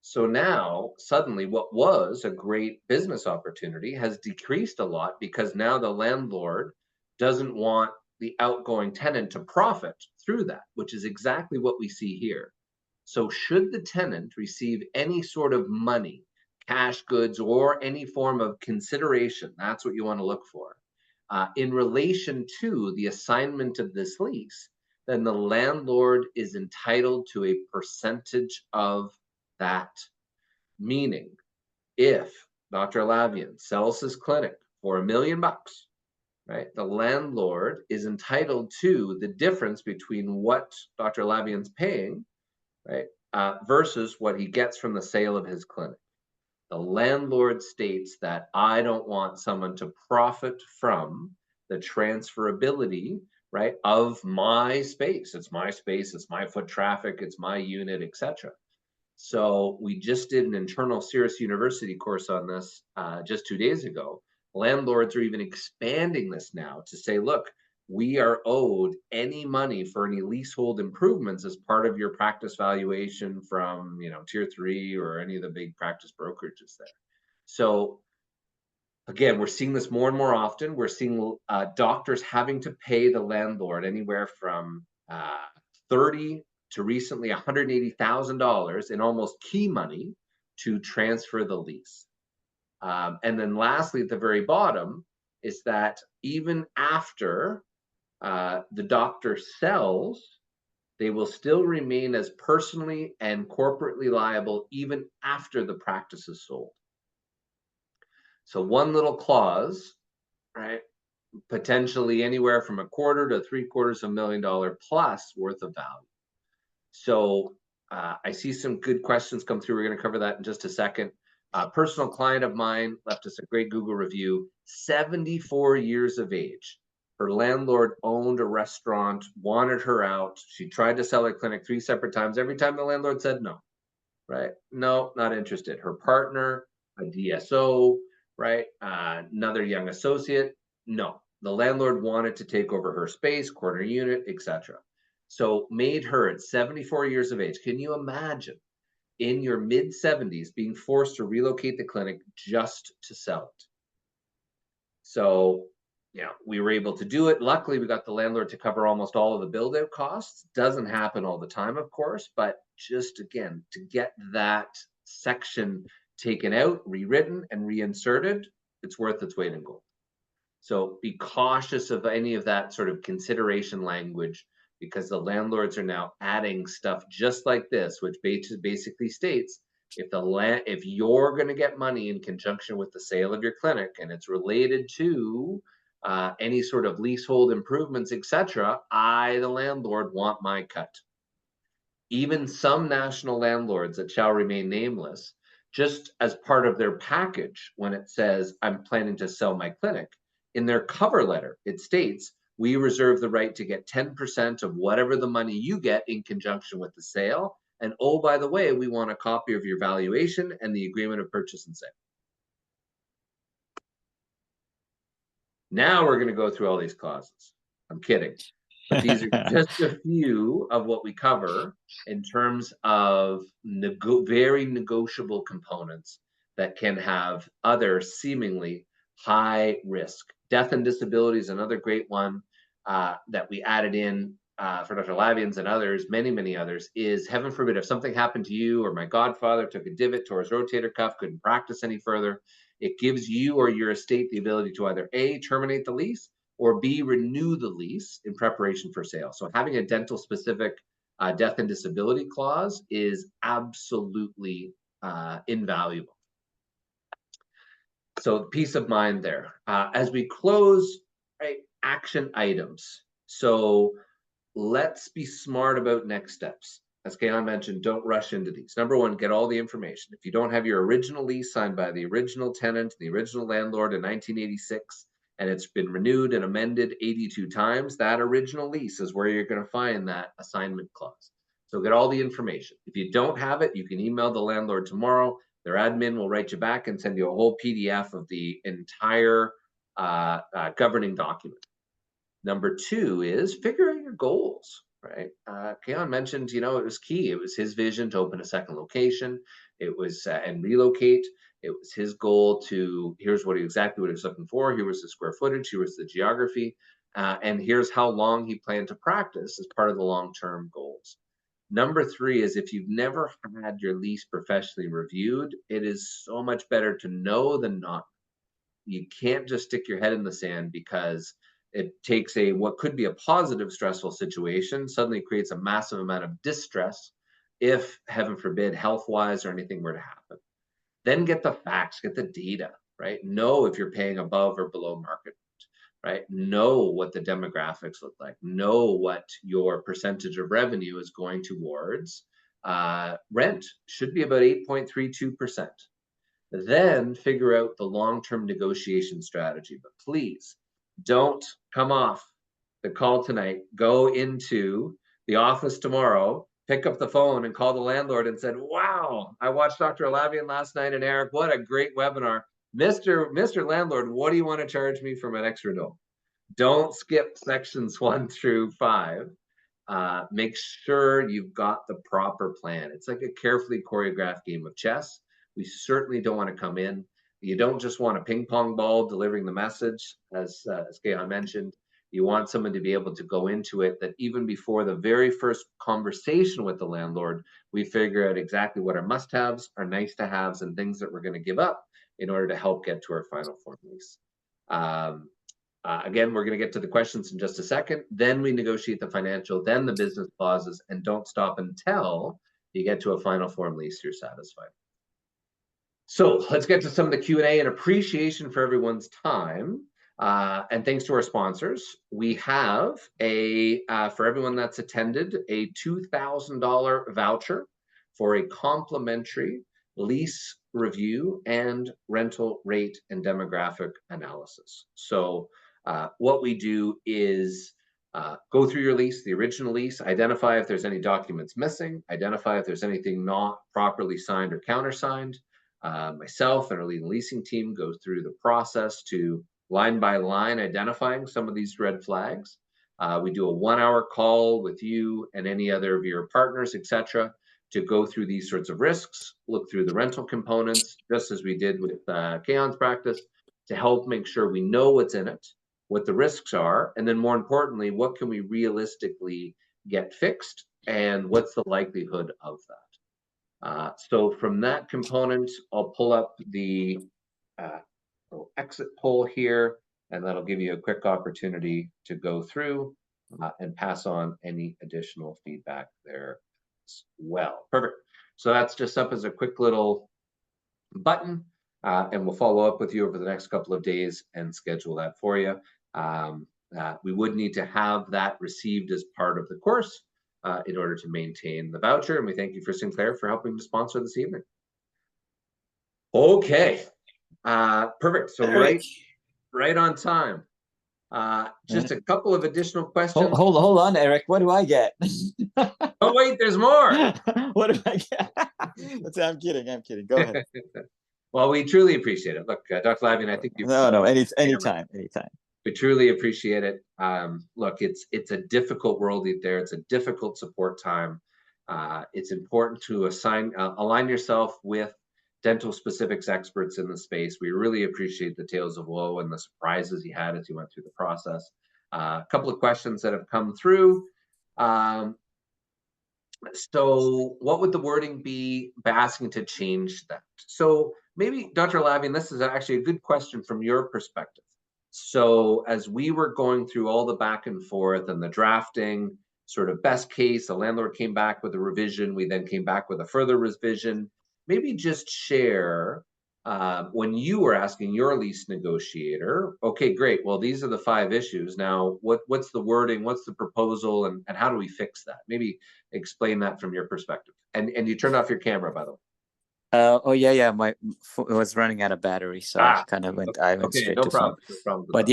So now suddenly what was a great business opportunity has decreased a lot because now the landlord doesn't want the outgoing tenant to profit through that, which is exactly what we see here. So should the tenant receive any sort of money, cash goods, or any form of consideration, that's what you want to look for, in relation to the assignment of this lease, then the landlord is entitled to a percentage of that. Meaning, if Dr. Alavian sells his clinic for $1 million, right, the landlord is entitled to the difference between what Dr. Alavian's paying, right, versus what he gets from the sale of his clinic. The landlord states that I don't want someone to profit from the transferability, right, of my space. It's my space, it's my foot traffic, it's my unit, etc. So we just did an internal Cirrus University course on this just 2 days ago. Landlords are even expanding this now to say, look, we are owed any money for any leasehold improvements as part of your practice valuation from, tier 3 or any of the big practice brokerages there. So again, we're seeing this more and more often. We're seeing doctors having to pay the landlord anywhere from 30 to recently $180,000 in almost key money to transfer the lease. And then lastly, at the very bottom, is that even after the doctor sells, they will still remain as personally and corporately liable even after the practice is sold. So one little clause, right, potentially anywhere from $250,000 to $750,000 plus worth of value. So I see some good questions come through. We're going to cover that in just a second. Personal client of mine left us a great Google review, 74 years of age. Her landlord owned a restaurant, wanted her out. She tried to sell her clinic 3 separate times. Every time the landlord said no, right? No, not interested. Her partner, a DSO, right? Another young associate, no. The landlord wanted to take over her space, corner unit, etc. So made her at 74 years of age. Can you imagine in your mid 70s being forced to relocate the clinic just to sell it? So, yeah, we were able to do it. Luckily, we got the landlord to cover almost all of the build out costs. Doesn't happen all the time, of course, but just again, to get that section taken out, rewritten, and reinserted, it's worth its weight in gold. So be cautious of any of that sort of consideration language, because the landlords are now adding stuff just like this, which basically states if you're going to get money in conjunction with the sale of your clinic and it's related to any sort of leasehold improvements, etc., I, the landlord, want my cut. Even some national landlords that shall remain nameless, just as part of their package, when it says, I'm planning to sell my clinic, in their cover letter, it states, we reserve the right to get 10% of whatever the money you get in conjunction with the sale. And oh, by the way, we want a copy of your valuation and the agreement of purchase and sale. Now we're going to go through all these clauses. I'm kidding. But these are just a few of what we cover in terms of very negotiable components that can have other seemingly high risk. Death and disability is another great one that we added in for Dr. Alavians and others, many others, is heaven forbid if something happened to you or my godfather took a divot, tore his rotator cuff, couldn't practice any further. It gives you or your estate the ability to either A, terminate the lease, or B, renew the lease in preparation for sale. So having a dental specific death and disability clause is absolutely invaluable. So peace of mind there. As we close, right, action items. So let's be smart about next steps. As Keyhan mentioned, don't rush into these. Number one, get all the information. If you don't have your original lease signed by the original tenant, the original landlord in 1986, and it's been renewed and amended 82 times, that original lease is where you're going to find that assignment clause. So get all the information. If you don't have it, you can email the landlord tomorrow. Their admin will write you back and send you a whole PDF of the entire governing document. Number two is figure out your goals, right? Keyhan mentioned, it was key. It was his vision to open a second location. It was and relocate. It was his goal to, here's exactly what he was looking for. Here was the square footage. Here was the geography. And here's how long he planned to practice as part of the long-term goals. Number three is if you've never had your lease professionally reviewed, it is so much better to know than not. You can't just stick your head in the sand, because it takes what could be a positive stressful situation, suddenly creates a massive amount of distress if, heaven forbid, health-wise or anything were to happen. Then get the facts, get the data, right? Know if you're paying above or below market, right? Know what the demographics look like. Know what your percentage of revenue is going towards rent. Should be about 8.32%. Then figure out the long-term negotiation strategy. But please don't come off the call tonight, go into the office tomorrow, pick up the phone and call the landlord and said, wow, I watched Dr. Alavian last night, and Eric, what a great webinar. Mr. Landlord, what do you want to charge me for my next renewal? Don't skip sections 1 through 5. Make sure you've got the proper plan. It's like a carefully choreographed game of chess. We certainly don't want to come in. You don't just want a ping pong ball delivering the message, as Keyhan mentioned. You want someone to be able to go into it that even before the very first conversation with the landlord, we figure out exactly what our must-haves, our nice-to-haves, and things that we're going to give up in order to help get to our final form lease. Again, we're going to get to the questions in just a second. Then we negotiate the financial, then the business clauses, and don't stop until you get to a final form lease you're satisfied. So let's get to some of the Q&A and appreciation for everyone's time. And thanks to our sponsors, we have for everyone that's attended, a $2,000 voucher for a complimentary lease review and rental rate and demographic analysis. So what we do is go through your lease, the original lease, identify if there's any documents missing, identify if there's anything not properly signed or countersigned. Myself and our lead leasing team go through the process to line by line identifying some of these red flags. We do a 1-hour call with you and any other of your partners, etc., to go through these sorts of risks, look through the rental components, just as we did with Keyhan's practice, to help make sure we know what's in it, what the risks are, and then more importantly, what can we realistically get fixed, and what's the likelihood of that. So from that component, I'll pull up the exit poll here, and that'll give you a quick opportunity to go through and pass on any additional feedback there as well. Perfect. So that's just up as a quick little button, and we'll follow up with you over the next couple of days and schedule that for you. We would need to have that received as part of the course in order to maintain the voucher. And we thank you for Sinclair for helping to sponsor this evening. Okay, perfect. So right on time. Just a couple of additional questions. Hold on, Eric. What do I get? Oh wait, there's more. What do I get? I'm kidding. Go ahead. Well, we truly appreciate it. Look, Dr. Alavian, I think anytime. We truly appreciate it. Look, it's a difficult world out there. It's a difficult support time. It's important to align yourself with dental specifics experts in the space. We really appreciate the tales of woe and the surprises you had as you went through the process. A couple of questions that have come through. So what would the wording be by asking to change that? So maybe, Dr. Alavian, this is actually a good question from your perspective. So as we were going through all the back and forth and the drafting, sort of best case, the landlord came back with a revision, we then came back with a further revision. Maybe just share when you were asking your lease negotiator, okay, great, well, these are the 5 issues. Now, what's the wording, what's the proposal, and how do we fix that? Maybe explain that from your perspective. And you turned off your camera, by the way. Oh yeah, my phone was running out of battery, so I kind of went straight to phone. No problem. But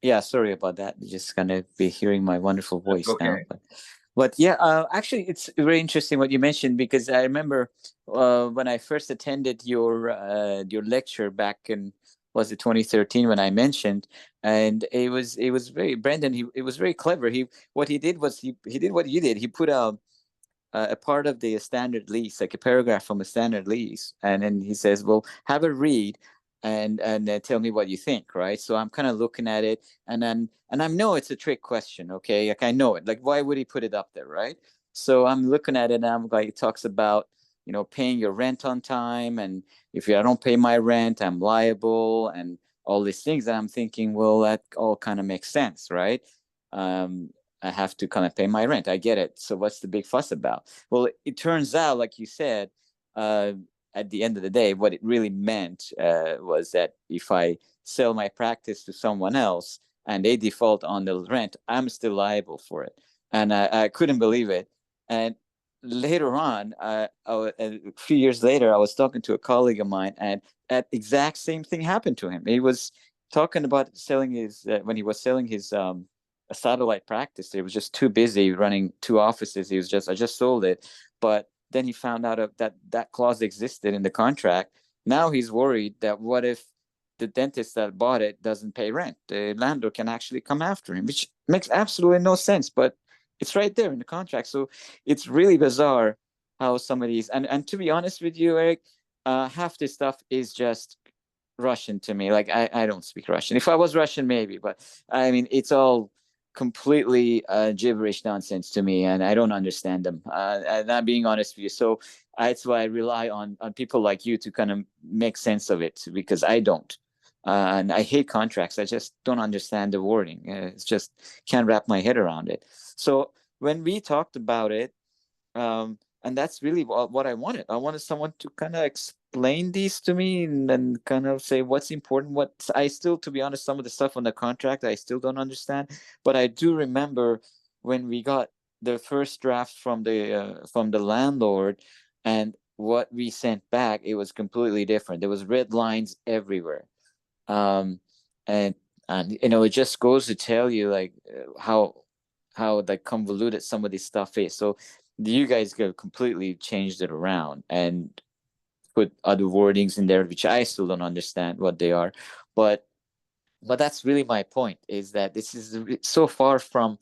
yeah, sorry about that. You're just gonna be hearing my wonderful voice now. But yeah, actually, it's very interesting what you mentioned, because I remember when I first attended your lecture back in, was it 2013, when I mentioned, and it was very, Brendan, it was very clever. What he did was he did what you did. He put a part of the standard lease, like a paragraph from a standard lease, and then he says, well, have a read and tell me what you think, right? So I'm kind of looking at it, and I know it's a trick question, okay? Like, I know it. Like, why would he put it up there, right? So I'm looking at it, and I'm like, it talks about, paying your rent on time, and if I don't pay my rent, I'm liable, and all these things. And I'm thinking, well, that all kind of makes sense, right? I have to kind of pay my rent. I get it. So what's the big fuss about? Well, it turns out, like you said, at the end of the day, what it really meant was that if I sell my practice to someone else and they default on the rent, I'm still liable for it. And I couldn't believe it. And later on, a few years later, I was talking to a colleague of mine, and that exact same thing happened to him. He was talking about selling his, when he was selling his a satellite practice. He was just too busy running 2 offices. I just sold it. But then he found out that clause existed in the contract. Now he's worried that what if the dentist that bought it doesn't pay rent? The landlord can actually come after him, which makes absolutely no sense, but it's right there in the contract. So it's really bizarre how some of these, and to be honest with you, Eric, half this stuff is just Russian to me. Like I don't speak Russian. If I was Russian, maybe, but I mean, it's all completely gibberish nonsense to me, and I don't understand them. And I'm being honest with you. So that's why I rely on people like you to kind of make sense of it, because I don't. And I hate contracts. I just don't understand the wording. It's just can't wrap my head around it. So when we talked about it, and that's really what I wanted. I wanted someone to kind of explain these to me, and then kind of say what's important. What I still, to be honest, some of the stuff on the contract I still don't understand, but I do remember when we got the first draft from the landlord, and what we sent back, it was completely different. There was red lines everywhere, um, and it just goes to tell you like how like convoluted some of this stuff is. So you guys go completely changed it around and put other wordings in there, which I still don't understand what they are. But that's really my point, is that this is so far from,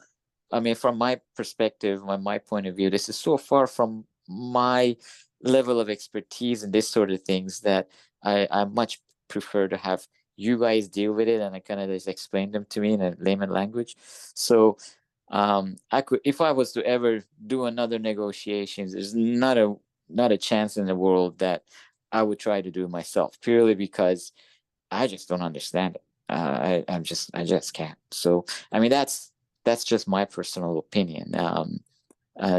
I mean, from my perspective, my point of view, this is so far from my level of expertise in this sort of things that I much prefer to have you guys deal with it, and I kind of just explain them to me in a layman language. So I could, if I was to ever do another negotiations, there's not a chance in the world that I would try to do it myself, purely because I just don't understand it. I just can't. So I mean, that's just my personal opinion.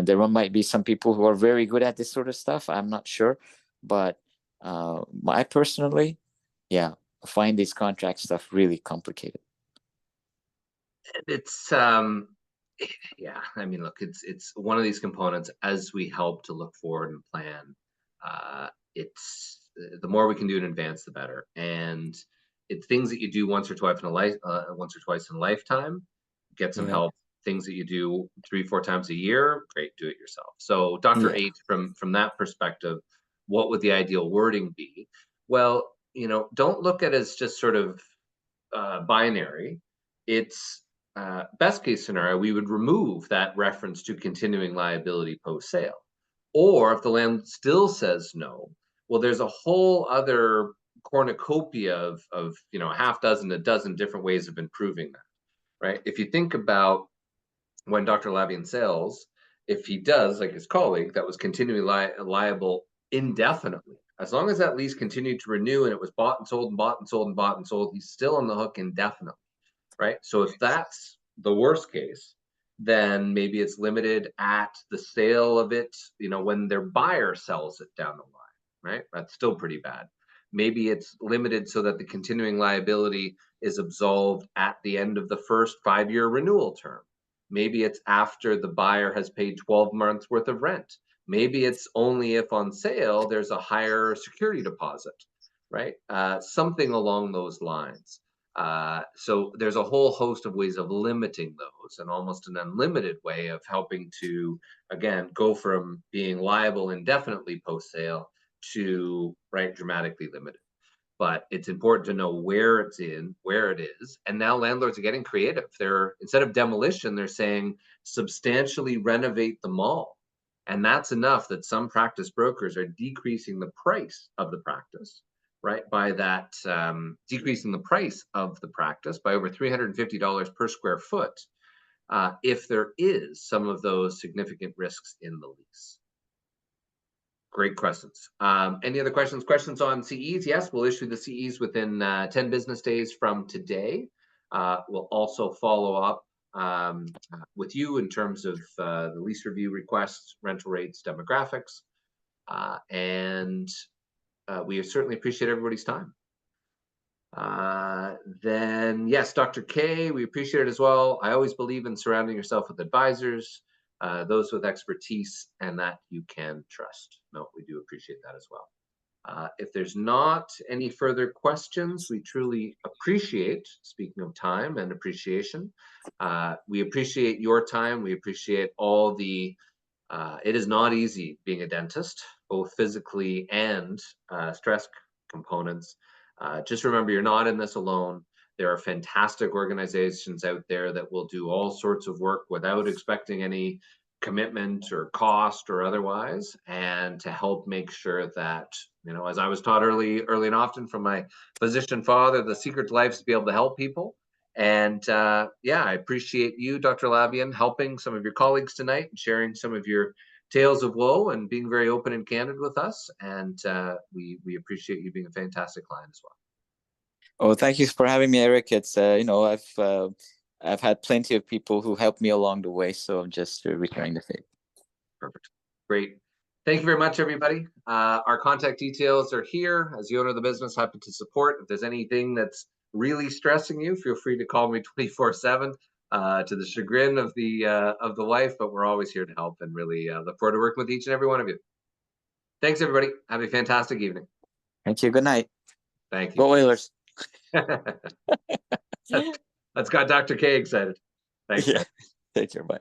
There might be some people who are very good at this sort of stuff. I'm not sure, but I personally, yeah, find this contract stuff really complicated. It's yeah, I mean, look, it's one of these components as we help to look forward and plan. It's the more we can do in advance, the better. And it's things that you do once or twice in a lifetime. Get some Yeah, help. Things that you do 3, 4 times a year, great, do it yourself. So, Dr. yeah, H, from that perspective, what would the ideal wording be? Well, don't look at it as just sort of binary. It's best case scenario, we would remove that reference to continuing liability post sale. Or if the land still says no, well, there's a whole other cornucopia of a half dozen, a dozen different ways of improving that, right? If you think about when Dr. Alavian sells, if he does, like his colleague, that was continually liable indefinitely, as long as that lease continued to renew and it was bought and sold and bought and sold and bought and sold, he's still on the hook indefinitely, right? So if that's the worst case, then maybe it's limited at the sale of it, when their buyer sells it down the line, right? That's still pretty bad. Maybe it's limited so that the continuing liability is absolved at the end of the first 5-year renewal term. Maybe it's after the buyer has paid 12 months worth of rent. Maybe it's only if on sale there's a higher security deposit, right? Something along those lines. So there's a whole host of ways of limiting those, and almost an unlimited way of helping to, again, go from being liable indefinitely post sale to, right, dramatically limited. But it's important to know where where it is. And now landlords are getting creative. They're, instead of demolition, they're saying substantially renovate the mall. And that's enough that some practice brokers are decreasing the price of the practice, right? By that, decreasing the price of the practice by over $350 per square foot, if there is some of those significant risks in the lease. Great questions. Any other questions? Questions on CEs? Yes, we'll issue the CEs within 10 business days from today. We'll also follow up with you in terms of the lease review requests, rental rates, demographics, and we certainly appreciate everybody's time. Then yes, Dr. K, we appreciate it as well. I always believe in surrounding yourself with advisors, those with expertise and that you can trust. No, we do appreciate that as well. If there's not any further questions, we truly appreciate, speaking of time and appreciation, we appreciate your time. We appreciate all the, it is not easy being a dentist, both physically and stress components. Just remember, you're not in this alone. There are fantastic organizations out there that will do all sorts of work without expecting any commitment or cost or otherwise, and to help make sure that You know, as I was taught early and often from my physician father, the secret to life is to be able to help people. And yeah, I appreciate you, Dr. Alavian, helping some of your colleagues tonight and sharing some of your tales of woe and being very open and candid with us. And we appreciate you being a fantastic client as well. Oh, thank you for having me, Eric. It's I've had plenty of people who helped me along the way, so I'm just returning the favor. Perfect. Great. Thank you very much, everybody. Our contact details are here. As the owner of the business, happy to support. If there's anything that's really stressing you, feel free to call me 24/7 to the chagrin of the wife, but we're always here to help and really look forward to working with each and every one of you. Thanks, everybody. Have a fantastic evening. Thank you. Good night. Thank you. Go Oilers. That's got Dr. K excited. Thanks. Yeah. Take care. Bye.